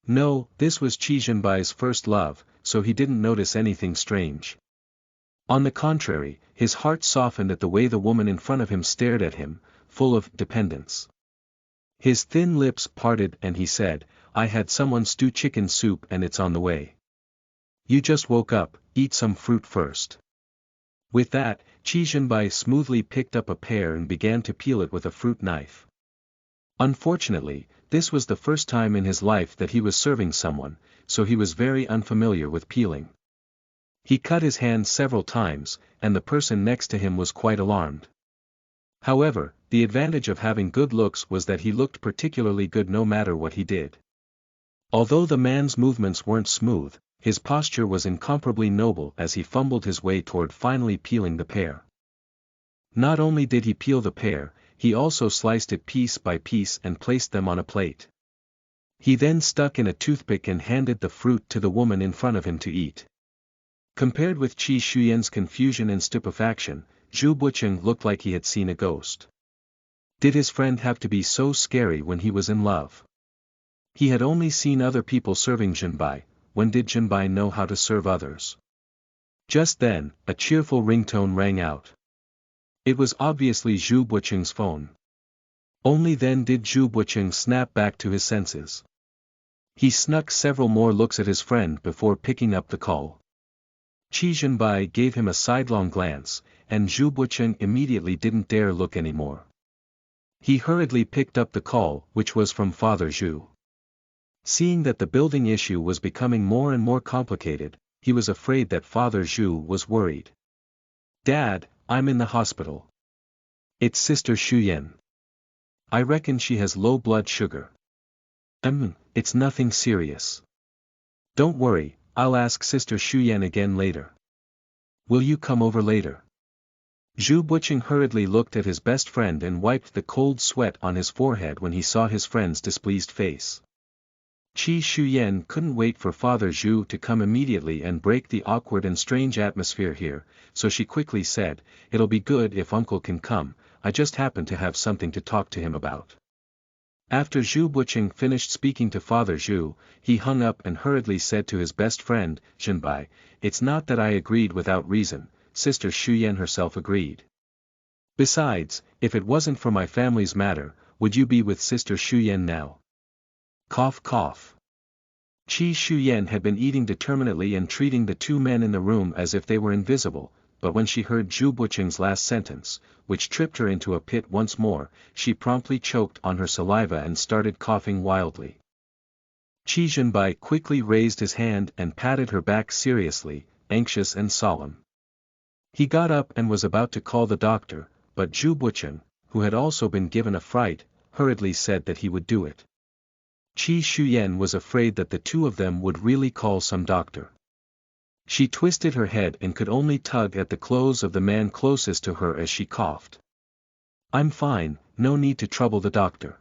No, this was Qi Zhenbai's first love, so he didn't notice anything strange. On the contrary, his heart softened at the way the woman in front of him stared at him, full of dependence. His thin lips parted and he said, "I had someone stew chicken soup and it's on the way. You just woke up, eat some fruit first." With that, Qi Zhenbai smoothly picked up a pear and began to peel it with a fruit knife. Unfortunately, this was the first time in his life that he was serving someone, so he was very unfamiliar with peeling. He cut his hand several times, and the person next to him was quite alarmed. However, the advantage of having good looks was that he looked particularly good no matter what he did. Although the man's movements weren't smooth, his posture was incomparably noble as he fumbled his way toward finally peeling the pear. Not only did he peel the pear, he also sliced it piece by piece and placed them on a plate. He then stuck in a toothpick and handed the fruit to the woman in front of him to eat. Compared with Qi Xuyen's confusion and stupefaction, Zhu Buqing looked like he had seen a ghost. Did his friend have to be so scary when he was in love? He had only seen other people serving Zhenbai. When did Zhenbai know how to serve others? Just then, a cheerful ringtone rang out. It was obviously Zhu Buqing's phone. Only then did Zhu Buqing snap back to his senses. He snuck several more looks at his friend before picking up the call. Qi Zhenbai gave him a sidelong glance, and Zhu Buqing immediately didn't dare look anymore. He hurriedly picked up the call, which was from Father Zhu. Seeing that the building issue was becoming more and more complicated, he was afraid that Father Zhu was worried. "Dad, I'm in the hospital. It's Sister Xuyen. I reckon she has low blood sugar." It's nothing serious. Don't worry, I'll ask Sister Xuyen again later. Will you come over later?" Zhu Buqing hurriedly looked at his best friend and wiped the cold sweat on his forehead when he saw his friend's displeased face. Qi Xuyen couldn't wait for Father Zhu to come immediately and break the awkward and strange atmosphere here, so she quickly said, "It'll be good if Uncle can come, I just happen to have something to talk to him about." After Zhu Buqing finished speaking to Father Zhu, he hung up and hurriedly said to his best friend, "Zhenbai, it's not that I agreed without reason, Sister Xuyen herself agreed. Besides, if it wasn't for my family's matter, would you be with Sister Xuyen now?" Cough cough. Qi Xuyen had been eating determinedly and treating the two men in the room as if they were invisible, but when she heard Zhu Buqing's last sentence, which tripped her into a pit once more, she promptly choked on her saliva and started coughing wildly. Qi Zhenbai quickly raised his hand and patted her back seriously, anxious and solemn. He got up and was about to call the doctor, but Zhu Buqing, who had also been given a fright, hurriedly said that he would do it. Qi Shuyan was afraid that the two of them would really call some doctor. She twisted her head and could only tug at the clothes of the man closest to her as she coughed. "I'm fine, no need to trouble the doctor."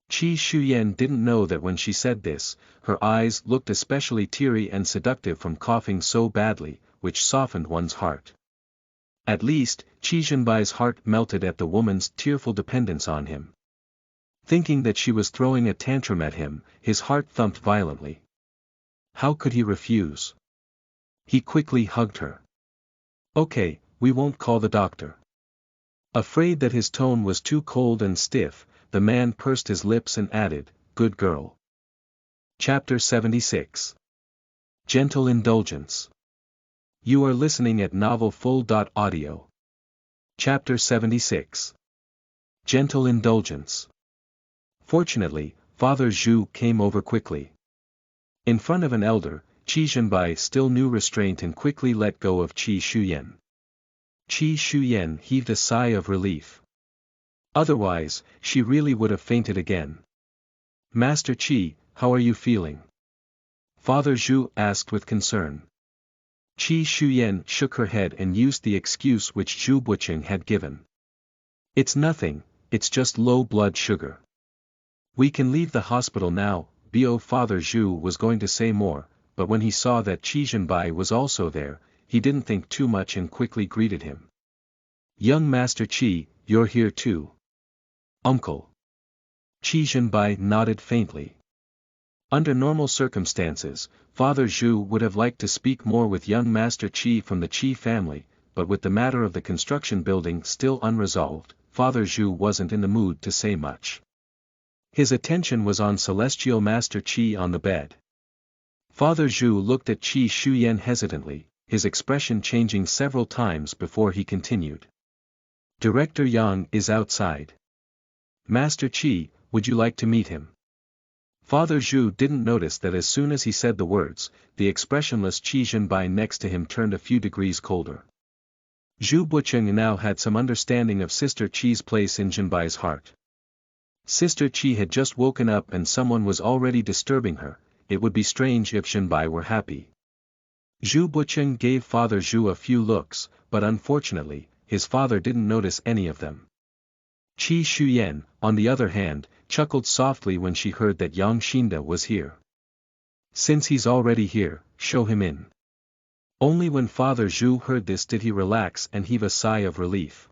Qi Shuyan didn't know that when she said this, her eyes looked especially teary and seductive from coughing so badly, which softened one's heart. At least, Qi Zhenbai's heart melted at the woman's tearful dependence on him. Thinking that she was throwing a tantrum at him, his heart thumped violently. How could he refuse? He quickly hugged her. "Okay, we won't call the doctor." Afraid that his tone was too cold and stiff, the man pursed his lips and added, "Good girl." Chapter 76. Gentle Indulgence. You are listening at novelfull.audio. Chapter 76. Gentle Indulgence. Fortunately, Father Zhu came over quickly. In front of an elder, Qi Zhenbai still knew restraint and quickly let go of Qi Shuyan. Qi Shuyan heaved a sigh of relief. Otherwise, she really would have fainted again. "Master Qi, how are you feeling?" Father Zhu asked with concern. Qi Shuyan shook her head and used the excuse which Zhu Buqing had given. "It's nothing, it's just low blood sugar. We can leave the hospital now." Father Zhu was going to say more, but when he saw that Qi Zhenbai was also there, he didn't think too much and quickly greeted him. "Young Master Qi, you're here too." "Uncle." Qi Zhenbai nodded faintly. Under normal circumstances, Father Zhu would have liked to speak more with young Master Qi from the Qi family, but with the matter of the construction building still unresolved, Father Zhu wasn't in the mood to say much. His attention was on Celestial Master Qi on the bed. Father Zhu looked at Qi Shuyan hesitantly, his expression changing several times before he continued. "Director Yang is outside. Master Qi, would you like to meet him?" Father Zhu didn't notice that as soon as he said the words, the expressionless Qi Zhenbai next to him turned a few degrees colder. Zhu Buqing now had some understanding of Sister Qi's place in Zhenbai's heart. Sister Qi had just woken up and someone was already disturbing her. It would be strange if Zhenbai were happy. Zhu Buqing gave Father Zhu a few looks, but unfortunately, his father didn't notice any of them. Qi Shuyan, on the other hand, chuckled softly when she heard that Yang Xinda was here. "Since he's already here, show him in." Only when Father Zhu heard this did he relax and heave a sigh of relief.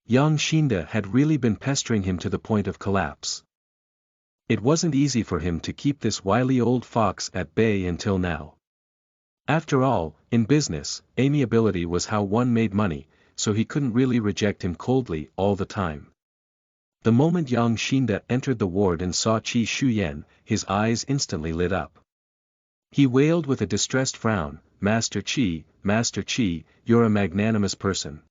Yang Xinda had really been pestering him to the point of collapse. It wasn't easy for him to keep this wily old fox at bay until now. After all, in business, amiability was how one made money, so he couldn't really reject him coldly all the time. The moment Yang Xinda entered the ward and saw Qi Shuyan, his eyes instantly lit up. He wailed with a distressed frown, Master Qi, you're a magnanimous person.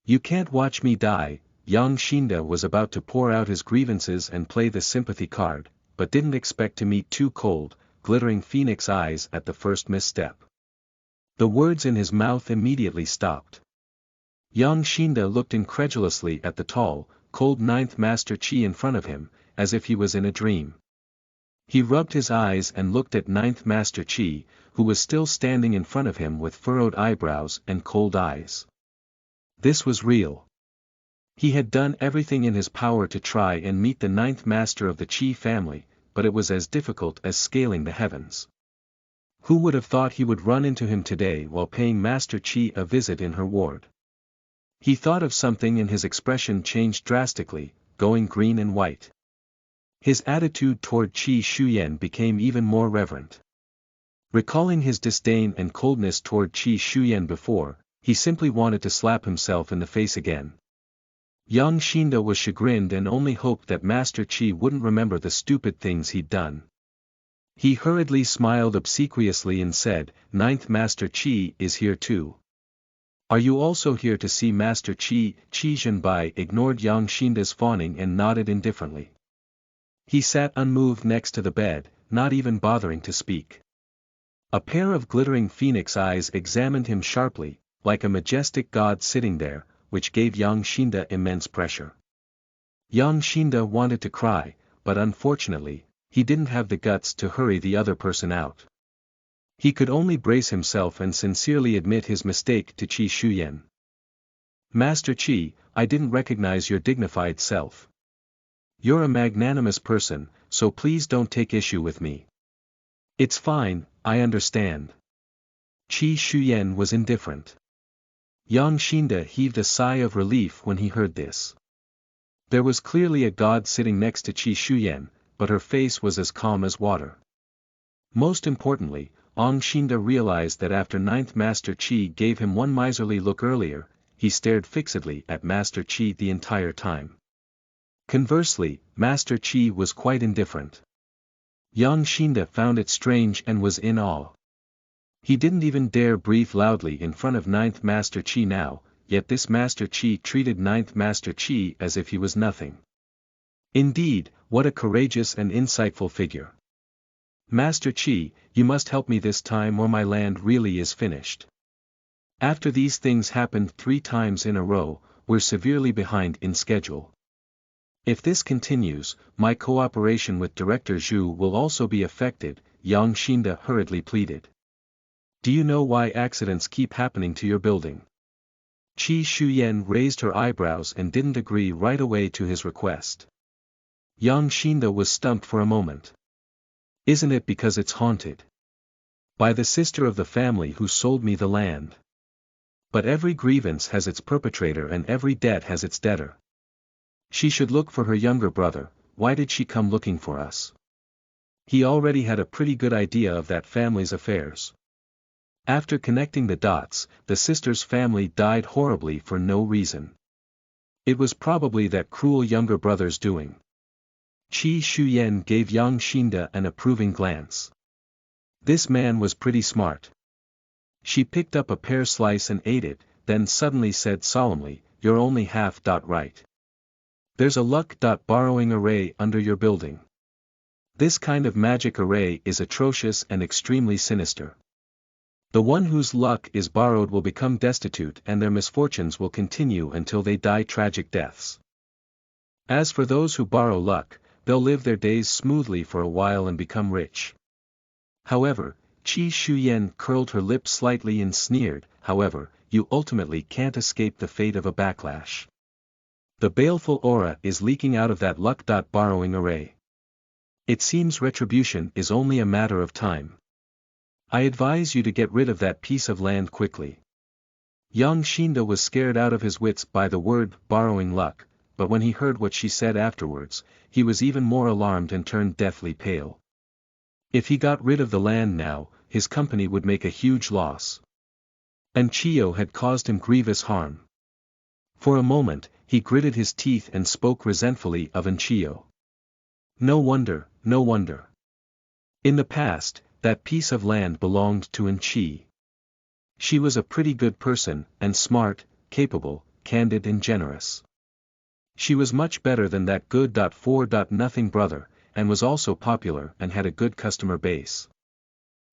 You can't watch me die." Yang Xinda was about to pour out his grievances and play the sympathy card, but didn't expect to meet two cold, glittering phoenix eyes at the first misstep. The words in his mouth immediately stopped. Yang Xinda looked incredulously at the tall, cold ninth Master Qi in front of him, as if he was in a dream. He rubbed his eyes and looked at ninth Master Qi, who was still standing in front of him with furrowed eyebrows and cold eyes. This was real. He had done everything in his power to try and meet the ninth master of the Qi family, but it was as difficult as scaling the heavens. Who would have thought he would run into him today while paying Master Qi a visit in her ward? He thought of something and his expression changed drastically, going green and white. His attitude toward Qi Shuyan became even more reverent. Recalling his disdain and coldness toward Qi Shuyan before, he simply wanted to slap himself in the face again. Yang Xinda was chagrined and only hoped that Master Qi wouldn't remember the stupid things he'd done. He hurriedly smiled obsequiously and said, "Ninth Master Qi is here too. Are you also here to see Master Qi?" Qi Zhenbai ignored Yang Xinda's fawning and nodded indifferently. He sat unmoved next to the bed, not even bothering to speak. A pair of glittering phoenix eyes examined him sharply, like a majestic god sitting there, which gave Yang Xinda immense pressure. Yang Shinda wanted to cry, but unfortunately, he didn't have the guts to hurry the other person out. He could only brace himself and sincerely admit his mistake to Qi Shuyan. Master Qi, I didn't recognize your dignified self. You're a magnanimous person, so please don't take issue with me. It's fine, I understand. Qi Shuyan was indifferent. Yang Shinda heaved a sigh of relief when he heard this. There was clearly a god sitting next to Qi Shuyan, but her face was as calm as water. Most importantly, Yang Shinda realized that after Ninth Master Qi gave him one miserly look earlier, he stared fixedly at Master Qi the entire time. Conversely, Master Qi was quite indifferent. Yang Shinda found it strange and was in awe. He didn't even dare breathe loudly in front of Ninth Master Qi now, yet this Master Qi treated Ninth Master Qi as if he was nothing. Indeed, what a courageous and insightful figure. Master Qi, you must help me this time or my land really is finished. After these things happened 3 times in a row, we're severely behind in schedule. If this continues, my cooperation with Director Zhu will also be affected, Yang Shinda hurriedly pleaded. Do you know why accidents keep happening to your building? Qi Shuyan raised her eyebrows and didn't agree right away to his request. Yang Shinda was stumped for a moment. Isn't it because it's haunted? By the sister of the family who sold me the land. But every grievance has its perpetrator and every debt has its debtor. She should look for her younger brother, why did she come looking for us? He already had a pretty good idea of that family's affairs. After connecting the dots, the sister's family died horribly for no reason. It was probably that cruel younger brother's doing. Qi Shuyan gave Yang Shinda an approving glance. This man was pretty smart. She picked up a pear slice and ate it, then suddenly said solemnly, you're only half right. There's a luck borrowing array under your building. This kind of magic array is atrocious and extremely sinister. The one whose luck is borrowed will become destitute and their misfortunes will continue until they die tragic deaths. As for those who borrow luck, they'll live their days smoothly for a while and become rich. However, Qi Shuyan curled her lips slightly and sneered, however, you ultimately can't escape the fate of a backlash. The baleful aura is leaking out of that luck borrowing array. It seems retribution is only a matter of time. I advise you to get rid of that piece of land quickly. Yang Shinda was scared out of his wits by the word borrowing luck, but when he heard what she said afterwards, he was even more alarmed and turned deathly pale. If he got rid of the land now, his company would make a huge loss. And Chiyo had caused him grievous harm. For a moment, he gritted his teeth and spoke resentfully of Chiyo. No wonder, no wonder. In the past, that piece of land belonged to Chi. She was a pretty good person, and smart, capable, candid and generous. She was much better than that good for nothing brother, and was also popular and had a good customer base.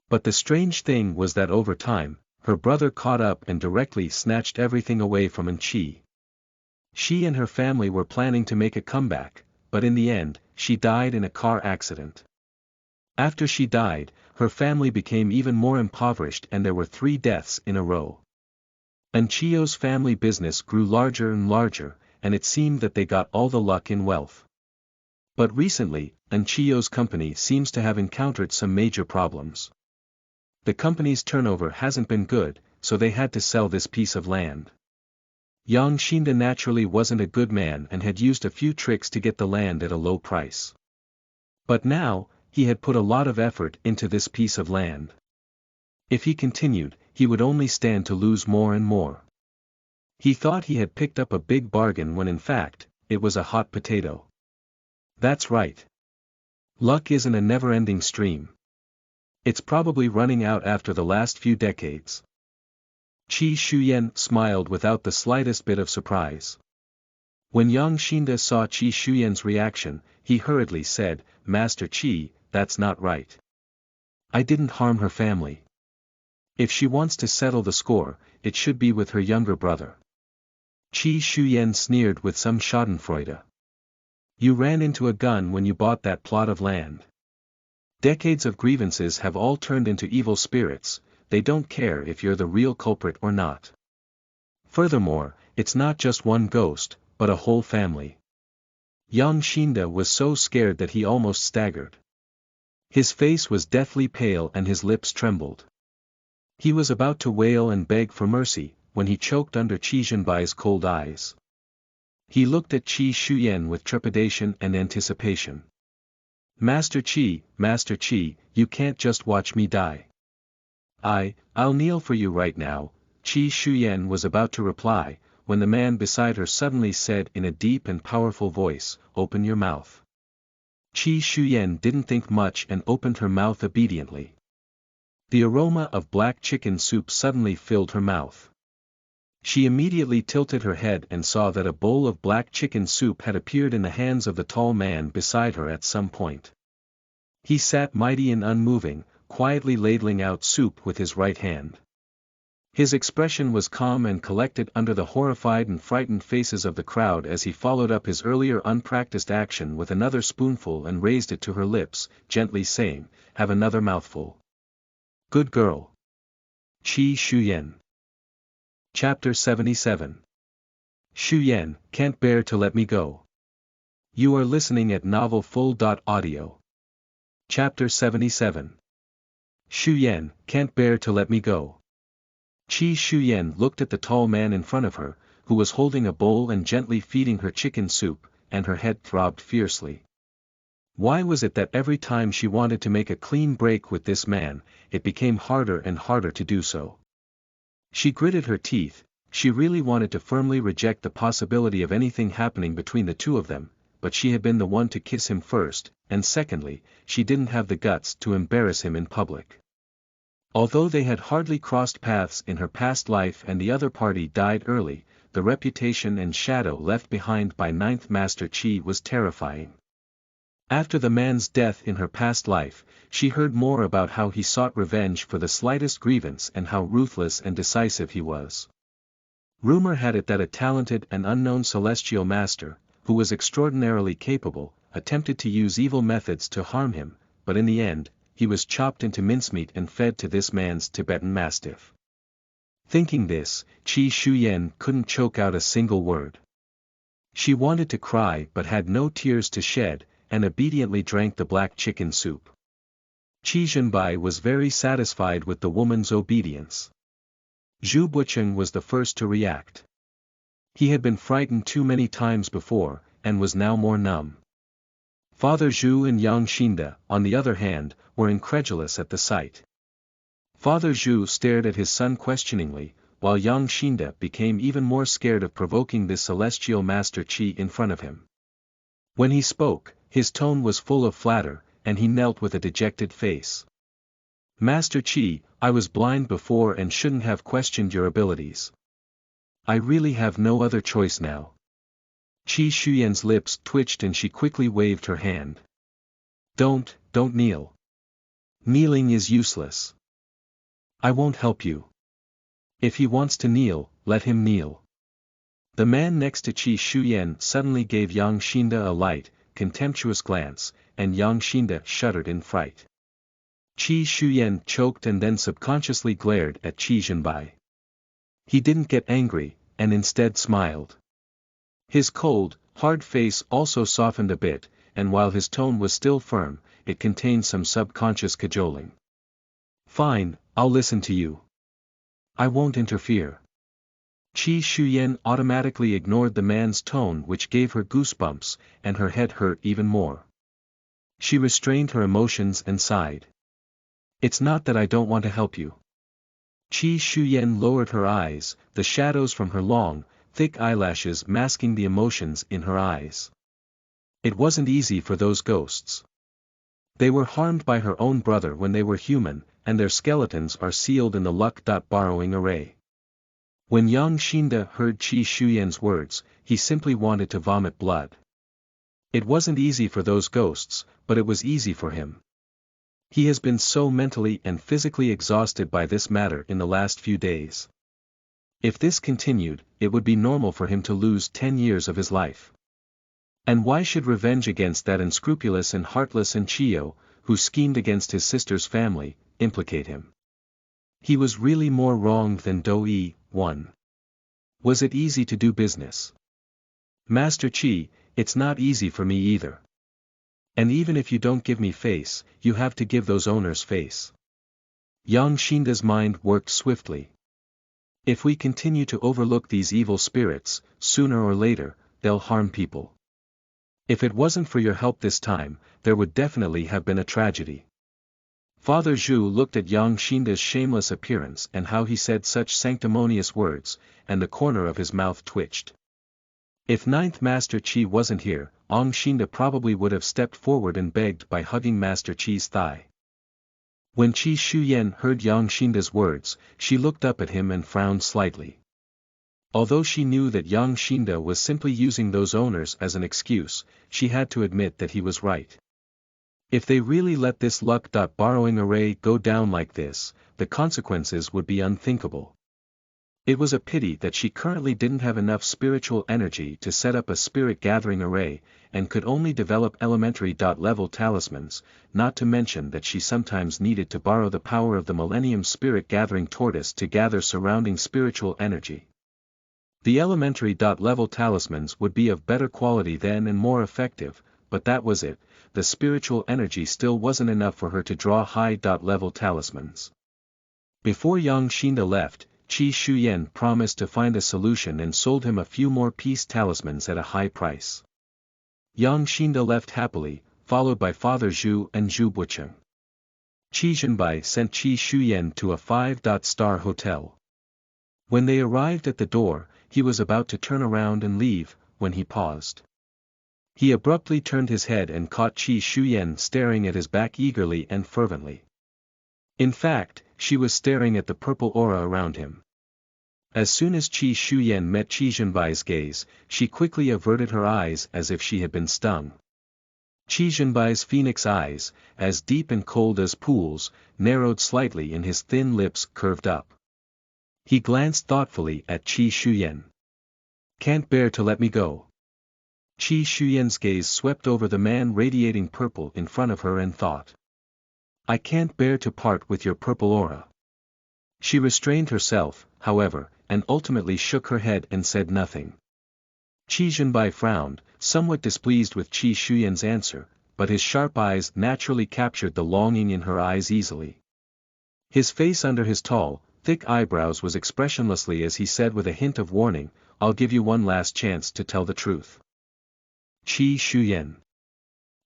But the strange thing was that over time, her brother caught up and directly snatched everything away from Chi. She and her family were planning to make a comeback, but in the end, she died in a car accident. After she died, her family became even more impoverished and there were 3 deaths in a row. Chiyo's family business grew larger and larger, and it seemed that they got all the luck in wealth. But recently, Chiyo's company seems to have encountered some major problems. The company's turnover hasn't been good, so they had to sell this piece of land. Yang Shinda naturally wasn't a good man and had used a few tricks to get the land at a low price. But now, he had put a lot of effort into this piece of land. If he continued, he would only stand to lose more and more. He thought he had picked up a big bargain when in fact, it was a hot potato. That's right. Luck isn't a never-ending stream. It's probably running out after the last few decades. Qi Shuyan smiled without the slightest bit of surprise. When Yang Shinda saw Qi Shuyan's reaction, he hurriedly said, Master Qi, that's not right. I didn't harm her family. If she wants to settle the score, it should be with her younger brother. Qi Shuyan sneered with some schadenfreude. You ran into a gun when you bought that plot of land. Decades of grievances have all turned into evil spirits, they don't care if you're the real culprit or not. Furthermore, it's not just one ghost, but a whole family. Young Shinda was so scared that he almost staggered. His face was deathly pale and his lips trembled. He was about to wail and beg for mercy, when he choked under Qi Zhenbai's cold eyes. He looked at Qi Shuyan with trepidation and anticipation. Master Qi, you can't just watch me die. I'll kneel for you right now. Qi Shuyan was about to reply, when the man beside her suddenly said in a deep and powerful voice, "Open your mouth." Qi Shuyan didn't think much and opened her mouth obediently. The aroma of black chicken soup suddenly filled her mouth. She immediately tilted her head and saw that a bowl of black chicken soup had appeared in the hands of the tall man beside her at some point. He sat mighty and unmoving, quietly ladling out soup with his right hand. His expression was calm and collected under the horrified and frightened faces of the crowd as he followed up his earlier unpracticed action with another spoonful and raised it to her lips, gently saying, "Have another mouthful. Good girl." Qi Shuyan. Chapter 77. Shuyan, can't bear to let me go. You are listening at novelfull.audio. Chapter 77. Shuyan, can't bear to let me go. Qi Shuyan looked at the tall man in front of her, who was holding a bowl and gently feeding her chicken soup, and her head throbbed fiercely. Why was it that every time she wanted to make a clean break with this man, it became harder and harder to do so? She gritted her teeth. She really wanted to firmly reject the possibility of anything happening between the two of them, but she had been the one to kiss him first, and secondly, she didn't have the guts to embarrass him in public. Although they had hardly crossed paths in her past life and the other party died early, the reputation and shadow left behind by Ninth Master Qi was terrifying. After the man's death in her past life, she heard more about how he sought revenge for the slightest grievance and how ruthless and decisive he was. Rumor had it that a talented and unknown celestial master, who was extraordinarily capable, attempted to use evil methods to harm him, but in the end, he was chopped into mincemeat and fed to this man's Tibetan mastiff. Thinking this, Qi Shuyan couldn't choke out a single word. She wanted to cry but had no tears to shed, and obediently drank the black chicken soup. Qi Zhenbai was very satisfied with the woman's obedience. Zhu Bucheng was the first to react. He had been frightened too many times before, and was now more numb. Father Zhu and Yang Shinda, on the other hand, were incredulous at the sight. Father Zhu stared at his son questioningly, while Yang Shinda became even more scared of provoking this celestial master Qi in front of him. When he spoke, his tone was full of flatter, and he knelt with a dejected face. "Master Qi, I was blind before and shouldn't have questioned your abilities. I really have no other choice now." Qi Shuyan's lips twitched and she quickly waved her hand. Don't kneel. Kneeling is useless. I won't help you. If he wants to kneel, let him kneel." The man next to Qi Shuyan suddenly gave Yang Shinda a light, contemptuous glance, and Yang Shinda shuddered in fright. Qi Shuyan choked and then subconsciously glared at Qi Zhenbai. He didn't get angry, and instead smiled. His cold, hard face also softened a bit, and while his tone was still firm, it contained some subconscious cajoling. "Fine, I'll listen to you. I won't interfere." Qi Shuyan automatically ignored the man's tone, which gave her goosebumps, and her head hurt even more. She restrained her emotions and sighed. "It's not that I don't want to help you." Qi Shuyan lowered her eyes, the shadows from her long, thick eyelashes masking the emotions in her eyes. It wasn't easy for those ghosts. They were harmed by her own brother when they were human, and their skeletons are sealed in the luck-borrowing array. When Yang Shinda heard Qi Shuyan's words, he simply wanted to vomit blood. It wasn't easy for those ghosts, but it was easy for him. He has been so mentally and physically exhausted by this matter in the last few days. If this continued, it would be normal for him to lose 10 years of his life. And why should revenge against that unscrupulous and heartless Enchio, who schemed against his sister's family, implicate him? He was really more wronged than Dou-yi. 1. Was it easy to do business? Master Qi, it's not easy for me either. And even if you don't give me face, you have to give those owners face. Yang Xinda's mind worked swiftly. If we continue to overlook these evil spirits, sooner or later, they'll harm people. If it wasn't for your help this time, there would definitely have been a tragedy. Father Zhu looked at Yang Xinda's shameless appearance and how he said such sanctimonious words, and the corner of his mouth twitched. If Ninth Master Qi wasn't here, Yang Xinda probably would have stepped forward and begged by hugging Master Qi's thigh. When Qi Shuyan heard Yang Xinda's words, she looked up at him and frowned slightly. Although she knew that Yang Xinda was simply using those owners as an excuse, she had to admit that he was right. If they really let this luck-borrowing array go down like this, the consequences would be unthinkable. It was a pity that she currently didn't have enough spiritual energy to set up a spirit gathering array, and could only develop elementary level talismans, not to mention that she sometimes needed to borrow the power of the Millennium Spirit Gathering Tortoise to gather surrounding spiritual energy. The elementary level talismans would be of better quality then and more effective, but that was it, the spiritual energy still wasn't enough for her to draw high level talismans. Before Yang Xinda left, Qi Shuyan promised to find a solution and sold him a few more peace talismans at a high price. Yang Xinda left happily, followed by Father Zhu and Zhu Bucheng. Qi Zhenbai sent Qi Shuyan to a 5-star hotel. When they arrived at the door, he was about to turn around and leave, when he paused. He abruptly turned his head and caught Qi Shuyan staring at his back eagerly and fervently. In fact, she was staring at the purple aura around him. As soon as Qi Shuyan met Qi Zhenbai's gaze, she quickly averted her eyes as if she had been stung. Qi Zhenbai's phoenix eyes, as deep and cold as pools, narrowed slightly and his thin lips curved up. He glanced thoughtfully at Qi Shuyan. Can't bear to let me go. Qi Shuyan's gaze swept over the man radiating purple in front of her and thought. I can't bear to part with your purple aura. She restrained herself, however, and ultimately shook her head and said nothing. Qi Zhenbai frowned, somewhat displeased with Qi Shuyan's answer, but his sharp eyes naturally captured the longing in her eyes easily. His face under his tall, thick eyebrows was expressionlessly as he said with a hint of warning, I'll give you one last chance to tell the truth. Qi Shuyan.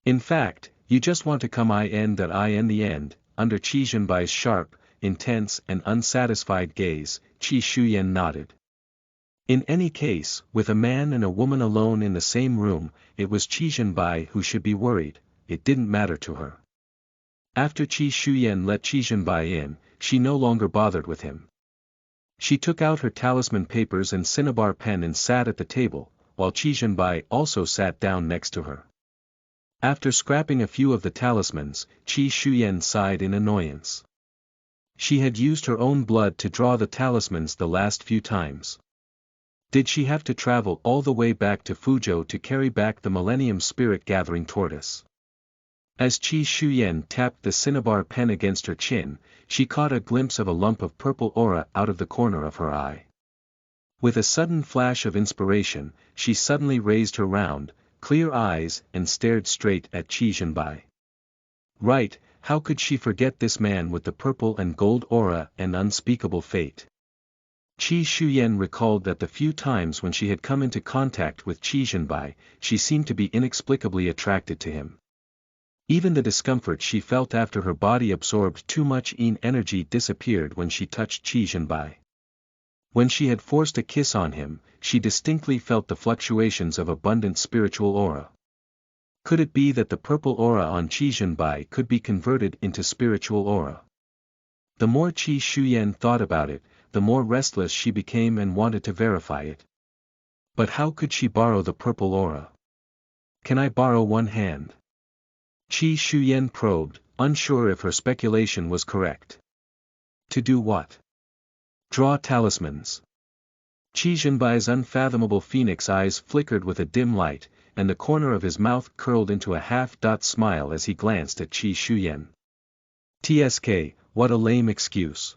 In fact, you just want to come in the end, under Qi Zhenbai's sharp, intense and unsatisfied gaze, Qi Shuyan nodded. In any case, with a man and a woman alone in the same room, it was Qi Zhenbai who should be worried, it didn't matter to her. After Qi Shuyan let Qi Zhenbai in, she no longer bothered with him. She took out her talisman papers and cinnabar pen and sat at the table, while Qi Zhenbai also sat down next to her. After scrapping a few of the talismans, Qi Shuyan sighed in annoyance. She had used her own blood to draw the talismans the last few times. Did she have to travel all the way back to Fuzhou to carry back the Millennium Spirit Gathering Tortoise? As Qi Shuyan tapped the cinnabar pen against her chin, she caught a glimpse of a lump of purple aura out of the corner of her eye. With a sudden flash of inspiration, she suddenly raised her round, clear eyes and stared straight at Qi Zhenbai. Right, how could she forget this man with the purple and gold aura and unspeakable fate? Qi Shuyan recalled that the few times when she had come into contact with Qi Zhenbai, she seemed to be inexplicably attracted to him. Even the discomfort she felt after her body absorbed too much energy disappeared when she touched Qi Zhenbai. When she had forced a kiss on him, she distinctly felt the fluctuations of abundant spiritual aura. Could it be that the purple aura on Qi Zhenbai could be converted into spiritual aura? The more Qi Shuyan thought about it, the more restless she became and wanted to verify it. But how could she borrow the purple aura? Can I borrow one hand? Qi Shuyan probed, unsure if her speculation was correct. To do what? Draw talismans. Qi Zhenbai's unfathomable phoenix eyes flickered with a dim light, and the corner of his mouth curled into a half-dot smile as he glanced at Qi Shuyan. "TSK, what a lame excuse."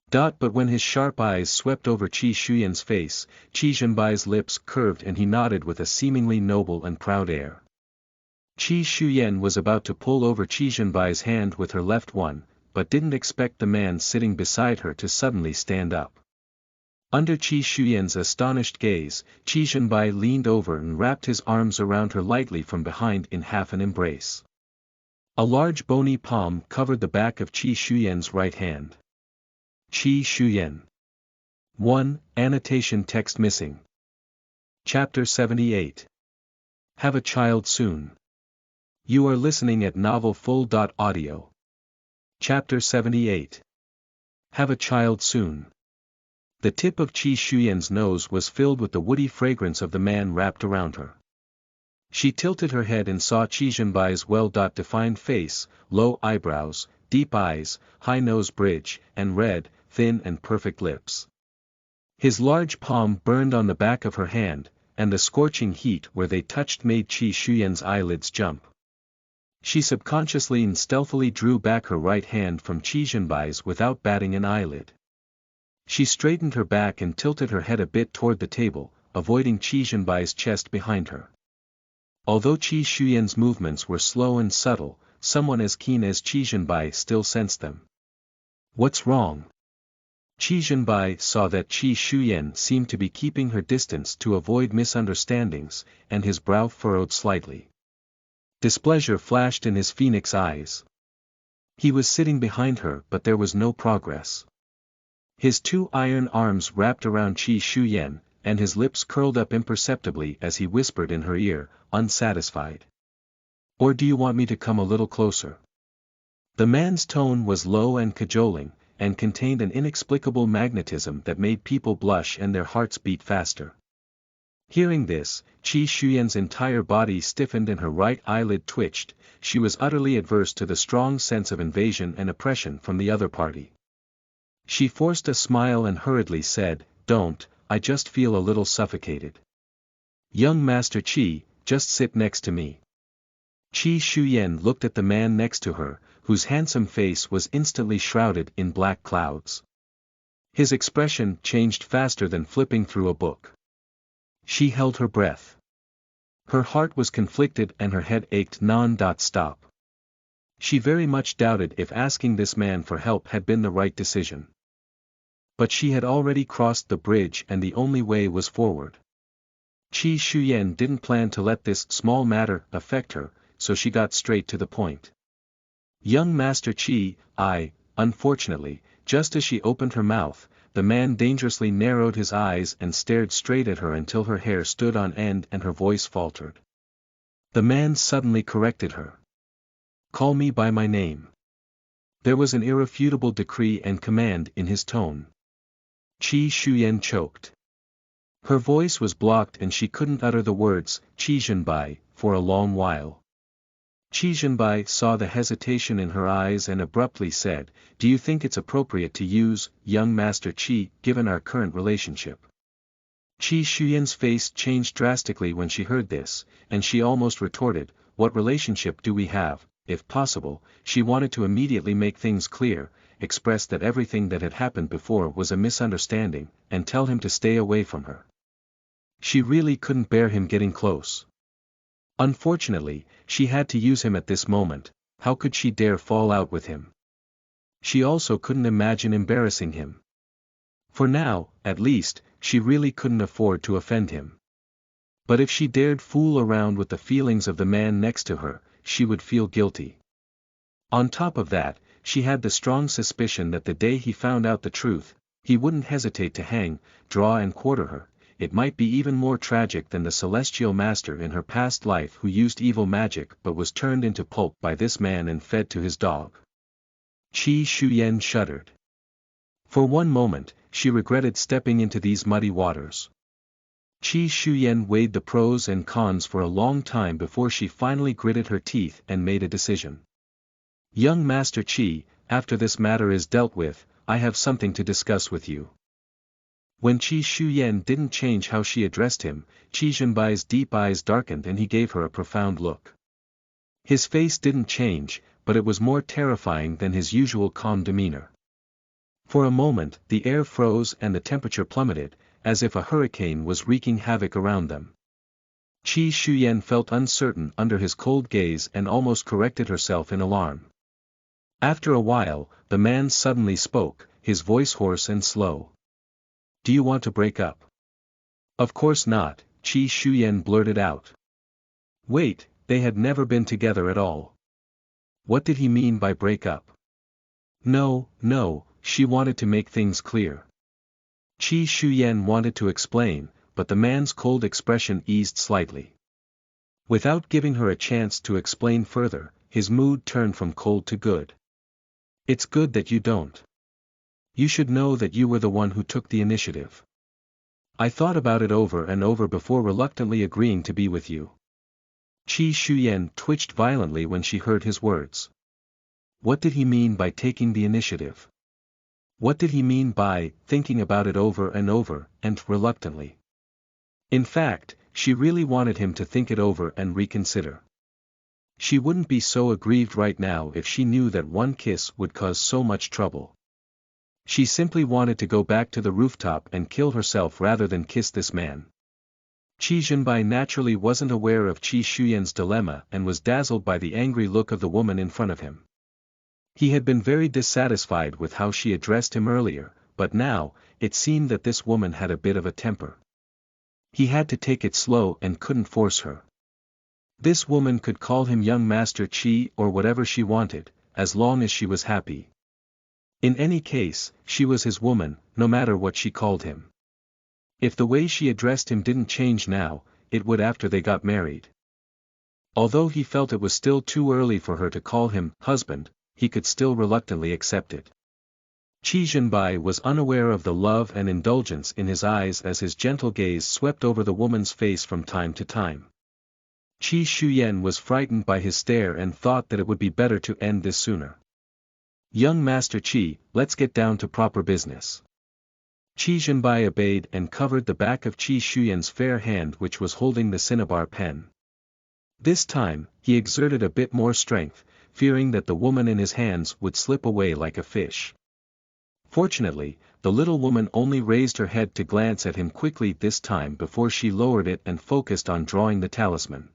But when his sharp eyes swept over Qi Shuyan's face, Qi Zhenbai's lips curved and he nodded with a seemingly noble and proud air. Qi Shuyan was about to pull over Qi Zhenbai's hand with her left one, but didn't expect the man sitting beside her to suddenly stand up. Under Qi Shuyan's astonished gaze, Qi Zhenbai leaned over and wrapped his arms around her lightly from behind in half an embrace. A large bony palm covered the back of Qi Shuyan's right hand. Qi Shuyan. 1. Annotation text missing. Chapter 78. Have a child soon. You are listening at novelfull.audio. Chapter 78. Have a child soon. The tip of Qi Shuyan's nose was filled with the woody fragrance of the man wrapped around her. She tilted her head and saw Qi Zhenbai's well-defined face, low eyebrows, deep eyes, high nose bridge, and red, thin and perfect lips. His large palm burned on the back of her hand, and the scorching heat where they touched made Qi Shuyan's eyelids jump. She subconsciously and stealthily drew back her right hand from Qi Zhenbai's without batting an eyelid. She straightened her back and tilted her head a bit toward the table, avoiding Qi Zhenbai's chest behind her. Although Qi Shuyan's movements were slow and subtle, someone as keen as Qi Zhenbai still sensed them. "What's wrong?" Qi Zhenbai saw that Qi Shuyan seemed to be keeping her distance to avoid misunderstandings, and his brow furrowed slightly. Displeasure flashed in his phoenix eyes. He was sitting behind her but there was no progress. His two iron arms wrapped around Qi Shuyan, and his lips curled up imperceptibly as he whispered in her ear, unsatisfied. "Or do you want me to come a little closer?" The man's tone was low and cajoling, and contained an inexplicable magnetism that made people blush and their hearts beat faster. Hearing this, Qi Shuyan's entire body stiffened and her right eyelid twitched. She was utterly adverse to the strong sense of invasion and oppression from the other party. She forced a smile and hurriedly said, "Don't, I just feel a little suffocated." "Young Master Qi, just sit next to me." Qi Shuyan looked at the man next to her, whose handsome face was instantly shrouded in black clouds. His expression changed faster than flipping through a book. She held her breath. Her heart was conflicted and her head ached non-stop. She very much doubted if asking this man for help had been the right decision. But she had already crossed the bridge and the only way was forward. Qi Shuyan didn't plan to let this small matter affect her, so she got straight to the point. "Young Master Qi, unfortunately," just as she opened her mouth, the man dangerously narrowed his eyes and stared straight at her until her hair stood on end and her voice faltered. The man suddenly corrected her. "Call me by my name." There was an irrefutable decree and command in his tone. Qi Shuyan choked. Her voice was blocked and she couldn't utter the words, "Qi Zhenbai," for a long while. Qi Zhenbai saw the hesitation in her eyes and abruptly said, "Do you think it's appropriate to use, young Master Qi, given our current relationship?" Qi Shuyan's face changed drastically when she heard this, and she almost retorted, "What relationship do we have?" If possible, she wanted to immediately make things clear, express that everything that had happened before was a misunderstanding, and tell him to stay away from her. She really couldn't bear him getting close. Unfortunately, she had to use him at this moment. How could she dare fall out with him? She also couldn't imagine embarrassing him. For now, at least, she really couldn't afford to offend him. But if she dared fool around with the feelings of the man next to her, she would feel guilty. On top of that, she had the strong suspicion that the day he found out the truth, he wouldn't hesitate to hang, draw and quarter her. It might be even more tragic than the celestial master in her past life who used evil magic but was turned into pulp by this man and fed to his dog. Qi Shuyan shuddered. For one moment, she regretted stepping into these muddy waters. Qi Shuyan weighed the pros and cons for a long time before she finally gritted her teeth and made a decision. "Young Master Qi, after this matter is dealt with, I have something to discuss with you." When Qi Shuyan didn't change how she addressed him, Qi Zhenbai's deep eyes darkened and he gave her a profound look. His face didn't change, but it was more terrifying than his usual calm demeanor. For a moment, the air froze and the temperature plummeted, as if a hurricane was wreaking havoc around them. Qi Shuyan felt uncertain under his cold gaze and almost corrected herself in alarm. After a while, the man suddenly spoke, his voice hoarse and slow. "Do you want to break up?" "Of course not," Qi Shuyan blurted out. Wait, they had never been together at all. What did he mean by break up? No, she wanted to make things clear. Qi Shuyan wanted to explain, but the man's cold expression eased slightly. Without giving her a chance to explain further, his mood turned from cold to good. "It's good that you don't. You should know that you were the one who took the initiative. I thought about it over and over before reluctantly agreeing to be with you." Qi Shuyan twitched violently when she heard his words. What did he mean by taking the initiative? What did he mean by thinking about it over and reluctantly? In fact, she really wanted him to think it over and reconsider. She wouldn't be so aggrieved right now if she knew that one kiss would cause so much trouble. She simply wanted to go back to the rooftop and kill herself rather than kiss this man. Qi Zhenbai naturally wasn't aware of Qi Shuyan's dilemma and was dazzled by the angry look of the woman in front of him. He had been very dissatisfied with how she addressed him earlier, but now, it seemed that this woman had a bit of a temper. He had to take it slow and couldn't force her. This woman could call him young Master Qi or whatever she wanted, as long as she was happy. In any case, she was his woman, no matter what she called him. If the way she addressed him didn't change now, it would after they got married. Although he felt it was still too early for her to call him husband, he could still reluctantly accept it. Qi Zhenbai was unaware of the love and indulgence in his eyes as his gentle gaze swept over the woman's face from time to time. Qi Shuyan was frightened by his stare and thought that it would be better to end this sooner. "Young Master Qi, let's get down to proper business." Qi Zhenbai obeyed and covered the back of Qi Shuyan's fair hand which was holding the cinnabar pen. This time, he exerted a bit more strength, fearing that the woman in his hands would slip away like a fish. Fortunately, the little woman only raised her head to glance at him quickly this time before she lowered it and focused on drawing the talisman.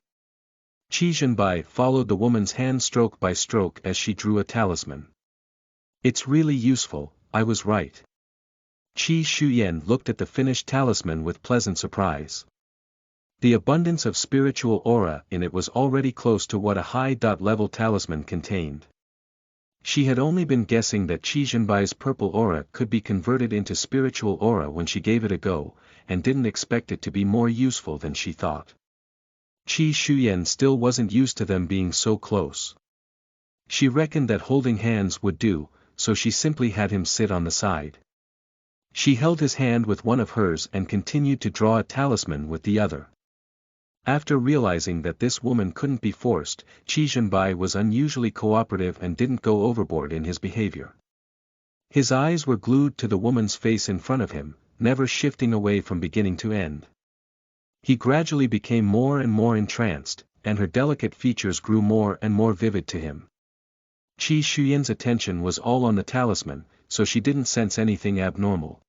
Qi Zhenbai followed the woman's hand stroke by stroke as she drew a talisman. "It's really useful, I was right." Qi Shuyan looked at the finished talisman with pleasant surprise. The abundance of spiritual aura in it was already close to what a high-level talisman contained. She had only been guessing that Qi Zhenbai's purple aura could be converted into spiritual aura when she gave it a go, and didn't expect it to be more useful than she thought. Qi Shuyan still wasn't used to them being so close. She reckoned that holding hands would do, so she simply had him sit on the side. She held his hand with one of hers and continued to draw a talisman with the other. After realizing that this woman couldn't be forced, Qi Zhenbai was unusually cooperative and didn't go overboard in his behavior. His eyes were glued to the woman's face in front of him, never shifting away from beginning to end. He gradually became more and more entranced, and her delicate features grew more and more vivid to him. Qi Shuyan's attention was all on the talisman, so she didn't sense anything abnormal.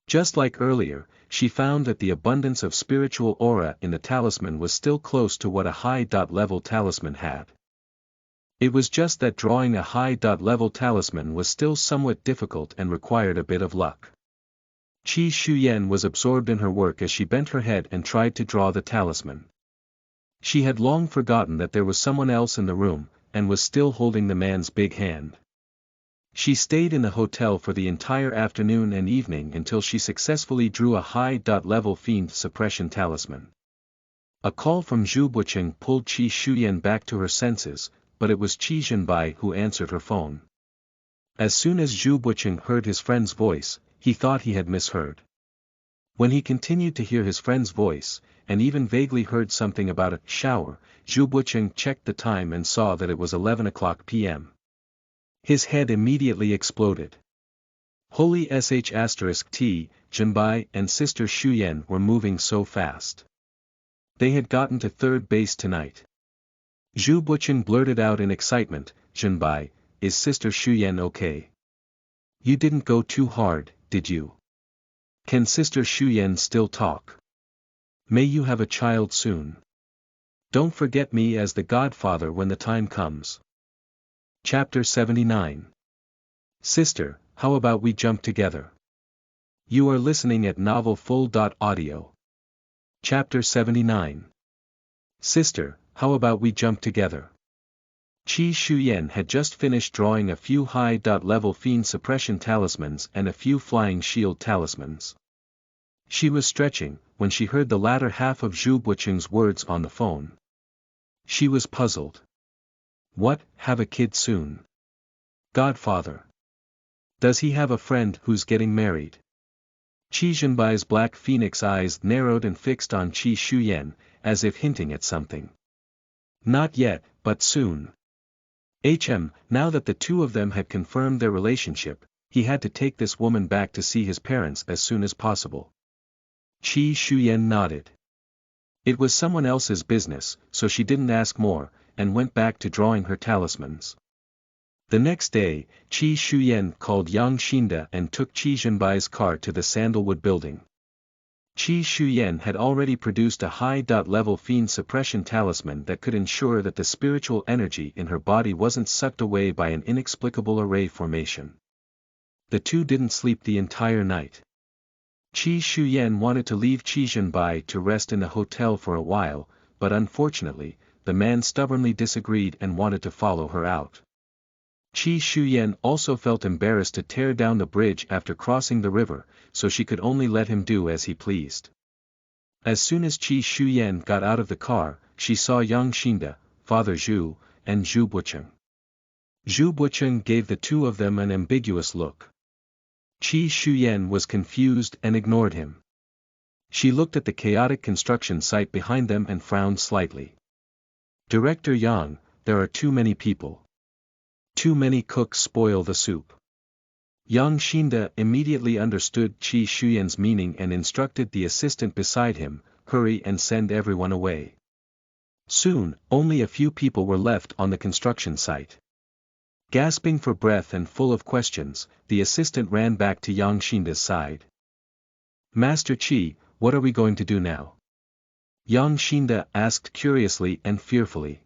Just like earlier, she found that the abundance of spiritual aura in the talisman was still close to what a high-level talisman had. It was just that drawing a high-level talisman was still somewhat difficult and required a bit of luck. Qi Shuyan was absorbed in her work as she bent her head and tried to draw the talisman. She had long forgotten that there was someone else in the room, and was still holding the man's big hand. She stayed in the hotel for the entire afternoon and evening until she successfully drew a high-level fiend suppression talisman. A call from Zhu Buqing pulled Qi Shuyan back to her senses, but it was Qi Zhenbai who answered her phone. As soon as Zhu Buqing heard his friend's voice, he thought he had misheard. When he continued to hear his friend's voice, and even vaguely heard something about a shower, Zhu Buqing checked the time and saw that it was 11 o'clock p.m. His head immediately exploded. Holy sh*t, Jinbai and Sister Shuyan were moving so fast. They had gotten to third base tonight. Zhu Buchen blurted out in excitement, Jinbai, is Sister Shuyan okay? You didn't go too hard, did you? Can Sister Shuyan still talk? May you have a child soon. Don't forget me as the godfather when the time comes. Chapter 79. Sister, how about we jump together? You are listening at novelfull.audio. Chapter 79. Sister, how about we jump together? Qi Shuyan had just finished drawing a few high-level fiend suppression talismans and a few flying shield talismans. She was stretching, when she heard the latter half of Zhu Bucheng's words on the phone. She was puzzled. What, have a kid soon? Godfather. Does he have a friend who's getting married? Qi Jinbai's black phoenix eyes narrowed and fixed on Qi Shuyan, as if hinting at something. Not yet, but soon. Now that the two of them had confirmed their relationship, he had to take this woman back to see his parents as soon as possible. Qi Shuyan nodded. It was someone else's business, so she didn't ask more, and went back to drawing her talismans. The next day, Qi Shuyan called Yang Xinda and took Qi Jinbai's car to the Sandalwood building. Qi Shuyan had already produced a high-level fiend suppression talisman that could ensure that the spiritual energy in her body wasn't sucked away by an inexplicable array formation. The two didn't sleep the entire night. Qi Shuyan wanted to leave Qi Jinbai to rest in the hotel for a while, but unfortunately, the man stubbornly disagreed and wanted to follow her out. Qi Shuyan also felt embarrassed to tear down the bridge after crossing the river, so she could only let him do as he pleased. As soon as Qi Shuyan got out of the car, she saw Yang Xinda, Father Zhu, and Zhu Bucheng. Zhu Bucheng gave the two of them an ambiguous look. Qi Shuyan was confused and ignored him. She looked at the chaotic construction site behind them and frowned slightly. Director Yang, there are too many people. Too many cooks spoil the soup. Yang Xinda immediately understood Qi Shuyan's meaning and instructed the assistant beside him, hurry and send everyone away. Soon, only a few people were left on the construction site. Gasping for breath and full of questions, the assistant ran back to Yang Xinda's side. Master Qi, what are we going to do now? Yang Xinda asked curiously and fearfully.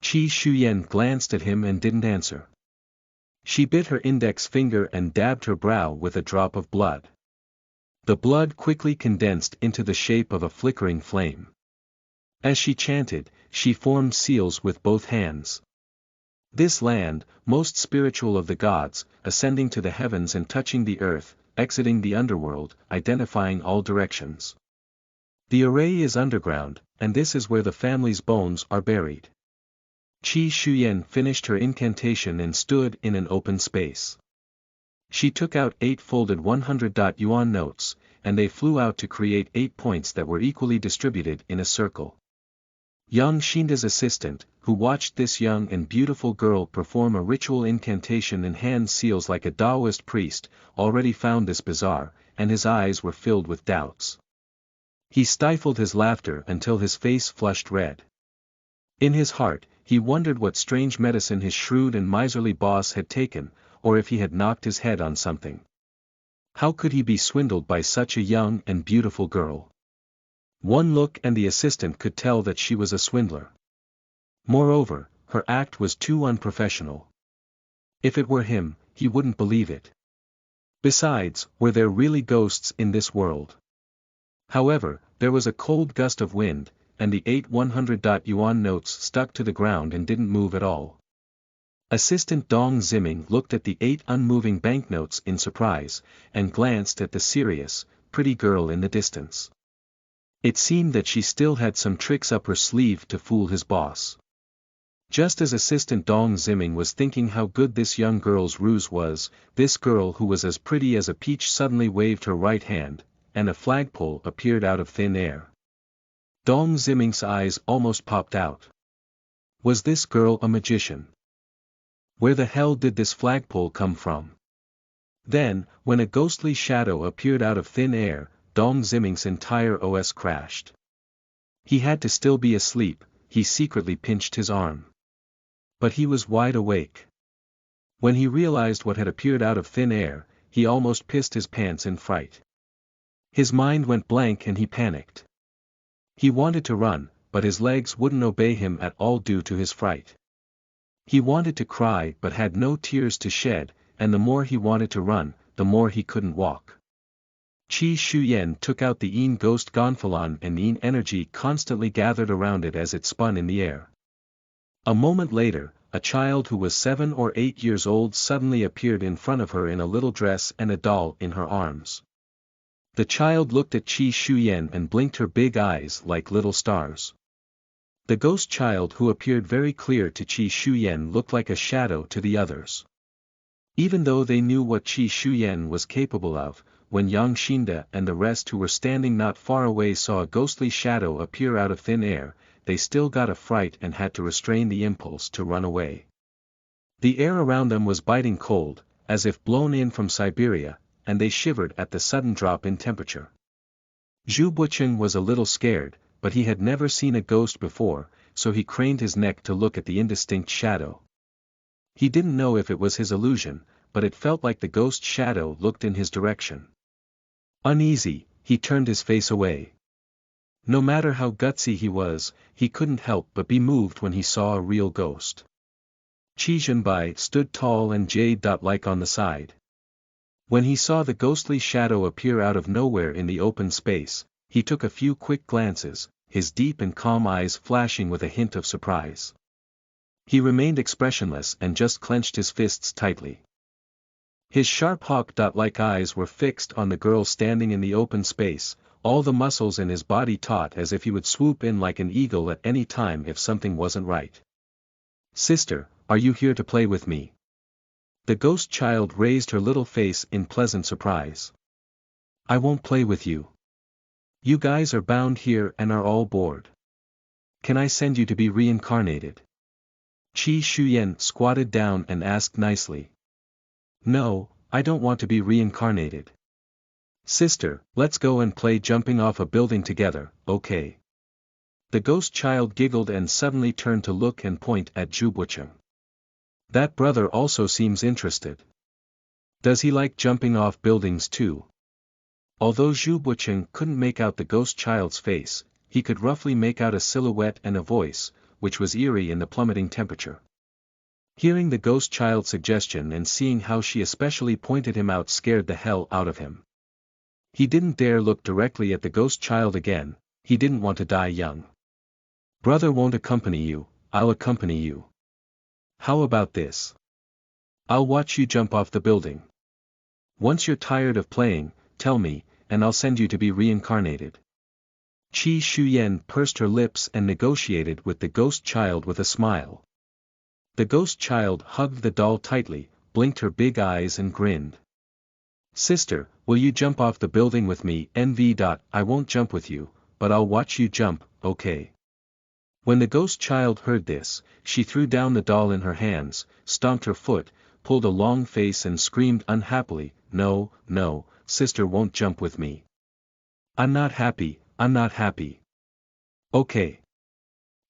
Qi Shuyan glanced at him and didn't answer. She bit her index finger and dabbed her brow with a drop of blood. The blood quickly condensed into the shape of a flickering flame. As she chanted, she formed seals with both hands. This land, most spiritual of the gods, ascending to the heavens and touching the earth, exiting the underworld, identifying all directions. The array is underground, and this is where the family's bones are buried. Qi Shuyan finished her incantation and stood in an open space. She took out 8 folded 100 yuan notes, and they flew out to create 8 points that were equally distributed in a circle. Yang Xinda's assistant, who watched this young and beautiful girl perform a ritual incantation and hand seals like a Taoist priest, already found this bizarre, and his eyes were filled with doubts. He stifled his laughter until his face flushed red. In his heart, he wondered what strange medicine his shrewd and miserly boss had taken, or if he had knocked his head on something. How could he be swindled by such a young and beautiful girl? One look and the assistant could tell that she was a swindler. Moreover, her act was too unprofessional. If it were him, he wouldn't believe it. Besides, were there really ghosts in this world? However, there was a cold gust of wind, and the 8 100 yuan notes stuck to the ground and didn't move at all. Assistant Dong Ziming looked at the 8 unmoving banknotes in surprise, and glanced at the serious, pretty girl in the distance. It seemed that she still had some tricks up her sleeve to fool his boss. Just as Assistant Dong Ziming was thinking how good this young girl's ruse was, this girl who was as pretty as a peach suddenly waved her right hand, and a flagpole appeared out of thin air. Dong Ziming's eyes almost popped out. Was this girl a magician? Where the hell did this flagpole come from? Then, when a ghostly shadow appeared out of thin air, Dong Ziming's entire OS crashed. He had to still be asleep, he secretly pinched his arm. But he was wide awake. When he realized what had appeared out of thin air, he almost pissed his pants in fright. His mind went blank and he panicked. He wanted to run, but his legs wouldn't obey him at all due to his fright. He wanted to cry but had no tears to shed, and the more he wanted to run, the more he couldn't walk. Qi Shuyan took out the Yin ghost Gonfalon and Yin energy constantly gathered around it as it spun in the air. A moment later, a child who was 7 or 8 years old suddenly appeared in front of her in a little dress and a doll in her arms. The child looked at Qi Shuyan and blinked her big eyes like little stars. The ghost child who appeared very clear to Qi Shuyan looked like a shadow to the others. Even though they knew what Qi Shuyan was capable of, when Yang Xinda and the rest who were standing not far away saw a ghostly shadow appear out of thin air, they still got a fright and had to restrain the impulse to run away. The air around them was biting cold, as if blown in from Siberia, and they shivered at the sudden drop in temperature. Zhu Bucheng was a little scared, but he had never seen a ghost before, so he craned his neck to look at the indistinct shadow. He didn't know if it was his illusion, but it felt like the ghost shadow looked in his direction. Uneasy, he turned his face away. No matter how gutsy he was, he couldn't help but be moved when he saw a real ghost. Qi Zhenbai stood tall and jade-like on the side. When he saw the ghostly shadow appear out of nowhere in the open space, he took a few quick glances, his deep and calm eyes flashing with a hint of surprise. He remained expressionless and just clenched his fists tightly. His sharp hawk-like eyes were fixed on the girl standing in the open space, all the muscles in his body taut as if he would swoop in like an eagle at any time if something wasn't right. "Sister, are you here to play with me?" The ghost child raised her little face in pleasant surprise. "I won't play with you. You guys are bound here and are all bored. Can I send you to be reincarnated?" Qi Shuyan squatted down and asked nicely. "No, I don't want to be reincarnated. Sister, let's go and play jumping off a building together, okay?" The ghost child giggled and suddenly turned to look and point at Zhu Bucheng. "That brother also seems interested. Does he like jumping off buildings too?" Although Zhu Bucheng couldn't make out the ghost child's face, he could roughly make out a silhouette and a voice, which was eerie in the plummeting temperature. Hearing the ghost child's suggestion and seeing how she especially pointed him out scared the hell out of him. He didn't dare look directly at the ghost child again, he didn't want to die young. "Brother won't accompany you, I'll accompany you. How about this? I'll watch you jump off the building. Once you're tired of playing, tell me, and I'll send you to be reincarnated." Qi Shuyan pursed her lips and negotiated with the ghost child with a smile. The ghost child hugged the doll tightly, blinked her big eyes and grinned. "Sister, will you jump off the building with me? I won't jump with you, but I'll watch you jump, okay?" When the ghost child heard this, she threw down the doll in her hands, stomped her foot, pulled a long face and screamed unhappily, "No, no, sister won't jump with me. I'm not happy, I'm not happy." "Okay.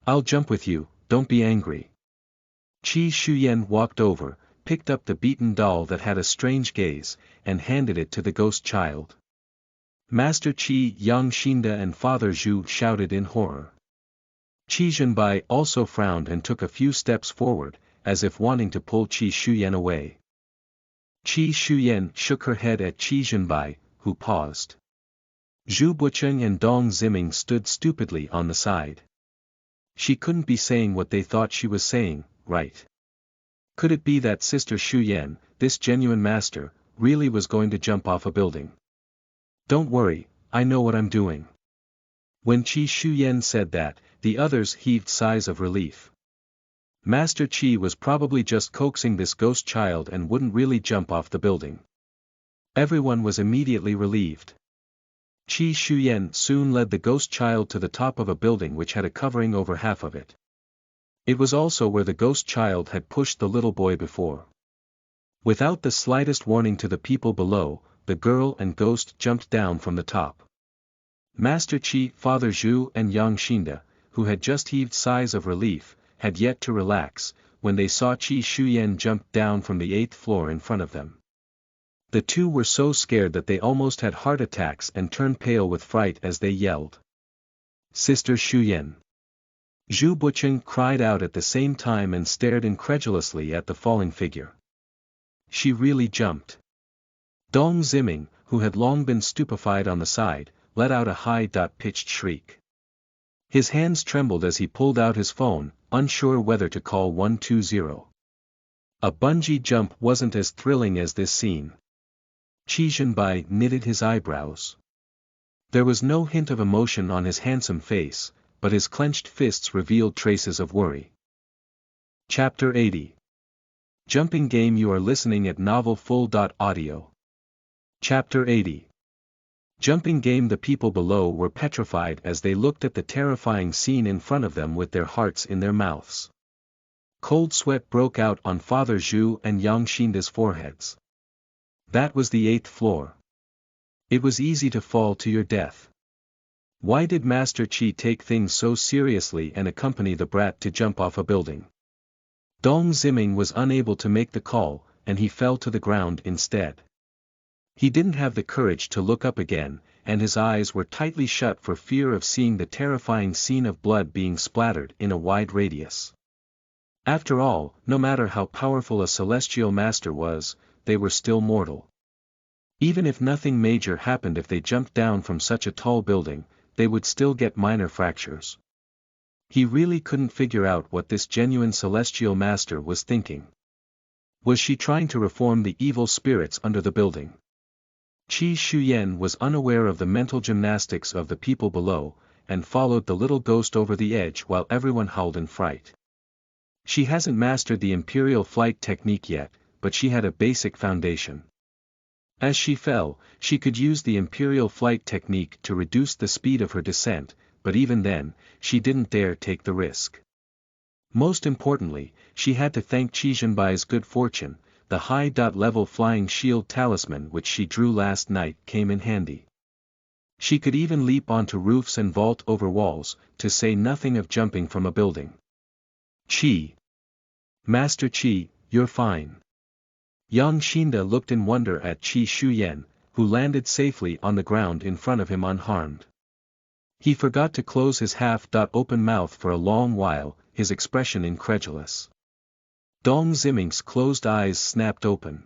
I'll jump with you, don't be angry." Qi Shuyan walked over, picked up the beaten doll that had a strange gaze, and handed it to the ghost child. Master Qi, Yang Xinda and Father Zhu shouted in horror. Qi Zhenbai also frowned and took a few steps forward, as if wanting to pull Qi Shuyan away. Qi Shuyan shook her head at Qi Zhenbai, who paused. Zhu Bucheng and Dong Ziming stood stupidly on the side. She couldn't be saying what they thought she was saying, right? Could it be that Sister Shuyan, this genuine master, really was going to jump off a building? "Don't worry, I know what I'm doing." When Qi Shuyan said that, the others heaved sighs of relief. Master Qi was probably just coaxing this ghost child and wouldn't really jump off the building. Everyone was immediately relieved. Qi Shuyan soon led the ghost child to the top of a building which had a covering over half of it. It was also where the ghost child had pushed the little boy before. Without the slightest warning to the people below, the girl and ghost jumped down from the top. Master Qi, Father Zhu and Yang Xinda, who had just heaved sighs of relief, had yet to relax, when they saw Qi Shuyan jump down from the 8th floor in front of them. The two were so scared that they almost had heart attacks and turned pale with fright as they yelled. Sister Shuyan! Zhu Bucheng cried out at the same time and stared incredulously at the falling figure. She really jumped. Dong Ziming, who had long been stupefied on the side, let out a high-pitched shriek. His hands trembled as he pulled out his phone, unsure whether to call 120. A bungee jump wasn't as thrilling as this scene. Qi Zhenbai knitted his eyebrows. There was no hint of emotion on his handsome face, but his clenched fists revealed traces of worry. Chapter 80. Jumping Game. You are listening at novelfull.audio. Chapter 80. Jumping Game. The people below were petrified as they looked at the terrifying scene in front of them with their hearts in their mouths. Cold sweat broke out on Father Zhu and Yang Xinda's foreheads. That was the 8th floor. It was easy to fall to your death. Why did Master Qi take things so seriously and accompany the brat to jump off a building? Dong Ziming was unable to make the call, and he fell to the ground instead. He didn't have the courage to look up again, and his eyes were tightly shut for fear of seeing the terrifying scene of blood being splattered in a wide radius. After all, no matter how powerful a celestial master was, they were still mortal. Even if nothing major happened if they jumped down from such a tall building, they would still get minor fractures. He really couldn't figure out what this genuine celestial master was thinking. Was she trying to reform the evil spirits under the building? Qi Shuyan was unaware of the mental gymnastics of the people below, and followed the little ghost over the edge while everyone howled in fright. She hasn't mastered the imperial flight technique yet, but she had a basic foundation. As she fell, she could use the imperial flight technique to reduce the speed of her descent, but even then, she didn't dare take the risk. Most importantly, she had to thank Qi Zhenbai's good fortune. The high-level flying shield talisman which she drew last night came in handy. She could even leap onto roofs and vault over walls, to say nothing of jumping from a building. Qi! Master Qi, you're fine. Yang Xinda looked in wonder at Qi Shuyan, who landed safely on the ground in front of him unharmed. He forgot to close his half-open mouth for a long while, his expression incredulous. Dong Ziming's closed eyes snapped open.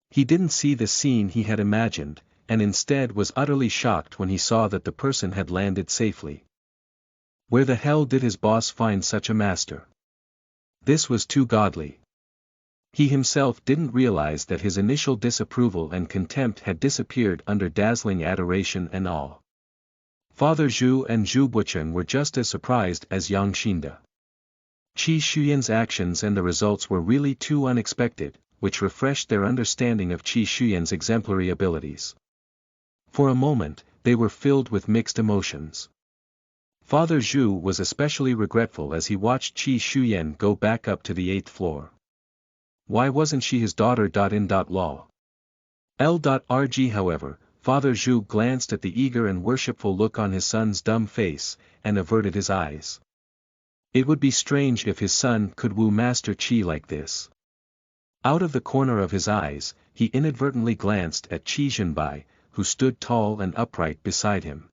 He didn't see the scene he had imagined, and instead was utterly shocked when he saw that the person had landed safely. Where the hell did his boss find such a master? This was too godly. He himself didn't realize that his initial disapproval and contempt had disappeared under dazzling adoration and awe. Father Zhu and Zhu Bucheng were just as surprised as Yang Xinda. Qi Shuyan's actions and the results were really too unexpected, which refreshed their understanding of Qi Shuyan's exemplary abilities. For a moment, they were filled with mixed emotions. Father Zhu was especially regretful as he watched Qi Shuyan go back up to the 8th floor. Why wasn't she his daughter? Law. L.RG. However, Father Zhu glanced at the eager and worshipful look on his son's dumb face, and averted his eyes. It would be strange if his son could woo Master Qi like this. Out of the corner of his eyes, he inadvertently glanced at Qi Zhenbai, who stood tall and upright beside him.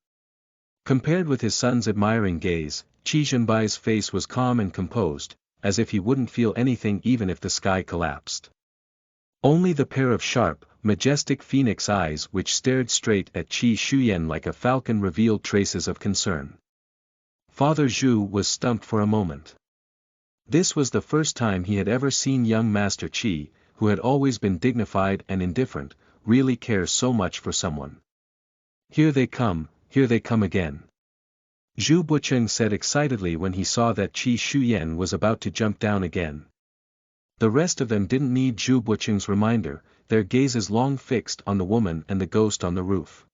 Compared with his son's admiring gaze, Qi Zhenbai's face was calm and composed, as if he wouldn't feel anything even if the sky collapsed. Only the pair of sharp, majestic phoenix eyes which stared straight at Qi Shuyan like a falcon revealed traces of concern. Father Zhu was stumped for a moment. This was the first time he had ever seen young Master Qi, who had always been dignified and indifferent, really care so much for someone. Here they come again. Zhu Bucheng said excitedly when he saw that Qi Shuyan was about to jump down again. The rest of them didn't need Zhu Bucheng's reminder, their gazes long fixed on the woman and the ghost on the roof.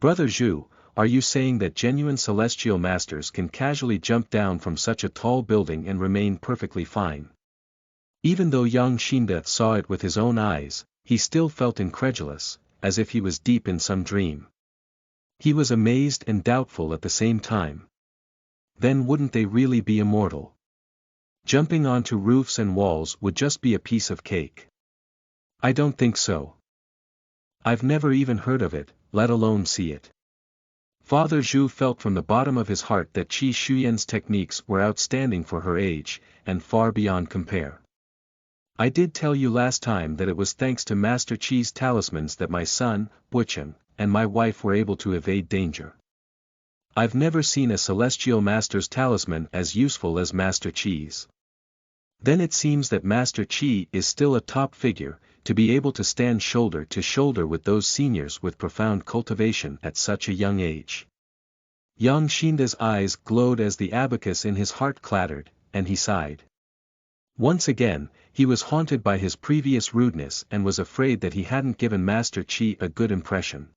Brother Zhu, are you saying that genuine celestial masters can casually jump down from such a tall building and remain perfectly fine? Even though young Shinda saw it with his own eyes, he still felt incredulous, as if he was deep in some dream. He was amazed and doubtful at the same time. Then wouldn't they really be immortal? Jumping onto roofs and walls would just be a piece of cake. I don't think so. I've never even heard of it, let alone see it. Father Zhu felt from the bottom of his heart that Qi Shuyan's techniques were outstanding for her age, and far beyond compare. I did tell you last time that it was thanks to Master Qi's talismans that my son, Bucheng, and my wife were able to evade danger. I've never seen a celestial master's talisman as useful as Master Qi's. Then it seems that Master Qi is still a top figure, to be able to stand shoulder to shoulder with those seniors with profound cultivation at such a young age. Young Shinda's eyes glowed as the abacus in his heart clattered, and he sighed. Once again, he was haunted by his previous rudeness and was afraid that he hadn't given Master Qi a good impression.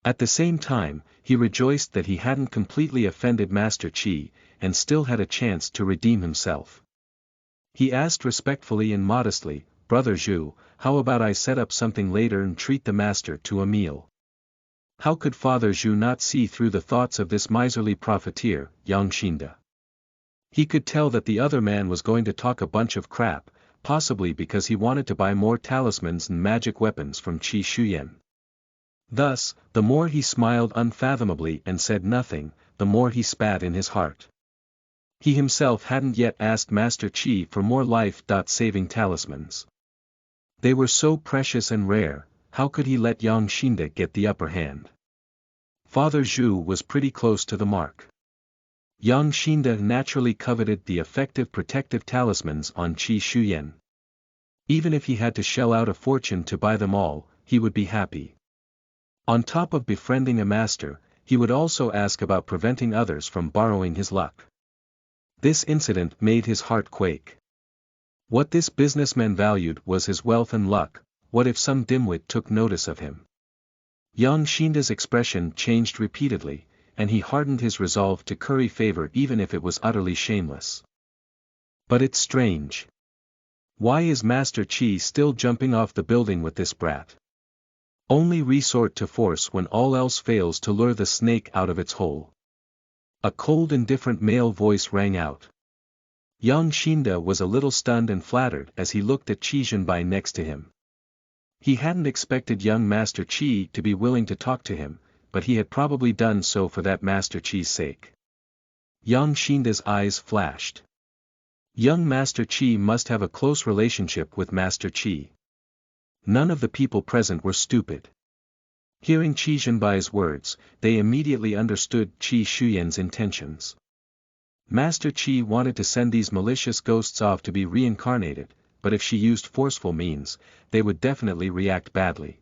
At the same time, he rejoiced that he hadn't completely offended Master Qi, and still had a chance to redeem himself. He asked respectfully and modestly, "Brother Zhu, how about I set up something later and treat the master to a meal?" How could Father Zhu not see through the thoughts of this miserly profiteer, young Shinda? He could tell that the other man was going to talk a bunch of crap, possibly because he wanted to buy more talismans and magic weapons from Qi Shuyan. Thus, the more he smiled unfathomably and said nothing, the more he spat in his heart. He himself hadn't yet asked Master Qi for more life-saving talismans. They were so precious and rare, how could he let young Shinda get the upper hand? Father Zhu was pretty close to the mark. Young Shinda naturally coveted the effective protective talismans on Qi Shuyan. Even if he had to shell out a fortune to buy them all, he would be happy. On top of befriending a master, he would also ask about preventing others from borrowing his luck. This incident made his heart quake. What this businessman valued was his wealth and luck. What if some dimwit took notice of him? Young Shinda's expression changed repeatedly, and he hardened his resolve to curry favor even if it was utterly shameless. But it's strange. Why is Master Qi still jumping off the building with this brat? Only resort to force when all else fails to lure the snake out of its hole. A cold indifferent male voice rang out. Young Shinda was a little stunned and flattered as he looked at Qi Zhenbai next to him. He hadn't expected young Master Qi to be willing to talk to him, but he had probably done so for that Master Qi's sake. Young Shinda's eyes flashed. Young Master Qi must have a close relationship with Master Qi. None of the people present were stupid. Hearing Qi Zhenbai's words, they immediately understood Qi Shuyan's intentions. Master Qi wanted to send these malicious ghosts off to be reincarnated, but if she used forceful means, they would definitely react badly.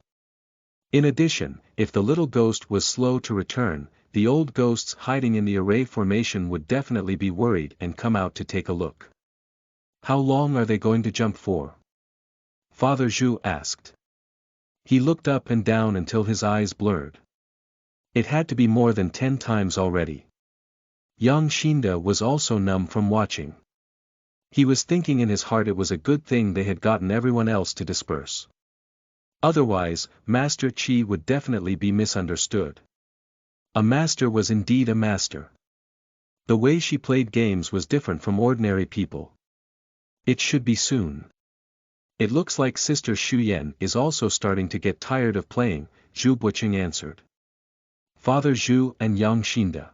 In addition, if the little ghost was slow to return, the old ghosts hiding in the array formation would definitely be worried and come out to take a look. How long are they going to jump for? Father Zhu asked. He looked up and down until his eyes blurred. It had to be more than 10 times already. Young Shinda was also numb from watching. He was thinking in his heart it was a good thing they had gotten everyone else to disperse. Otherwise, Master Qi would definitely be misunderstood. A master was indeed a master. The way she played games was different from ordinary people. It should be soon. It looks like Sister Shuyan is also starting to get tired of playing, Zhu Buqing answered. Father Zhu and young Shinda.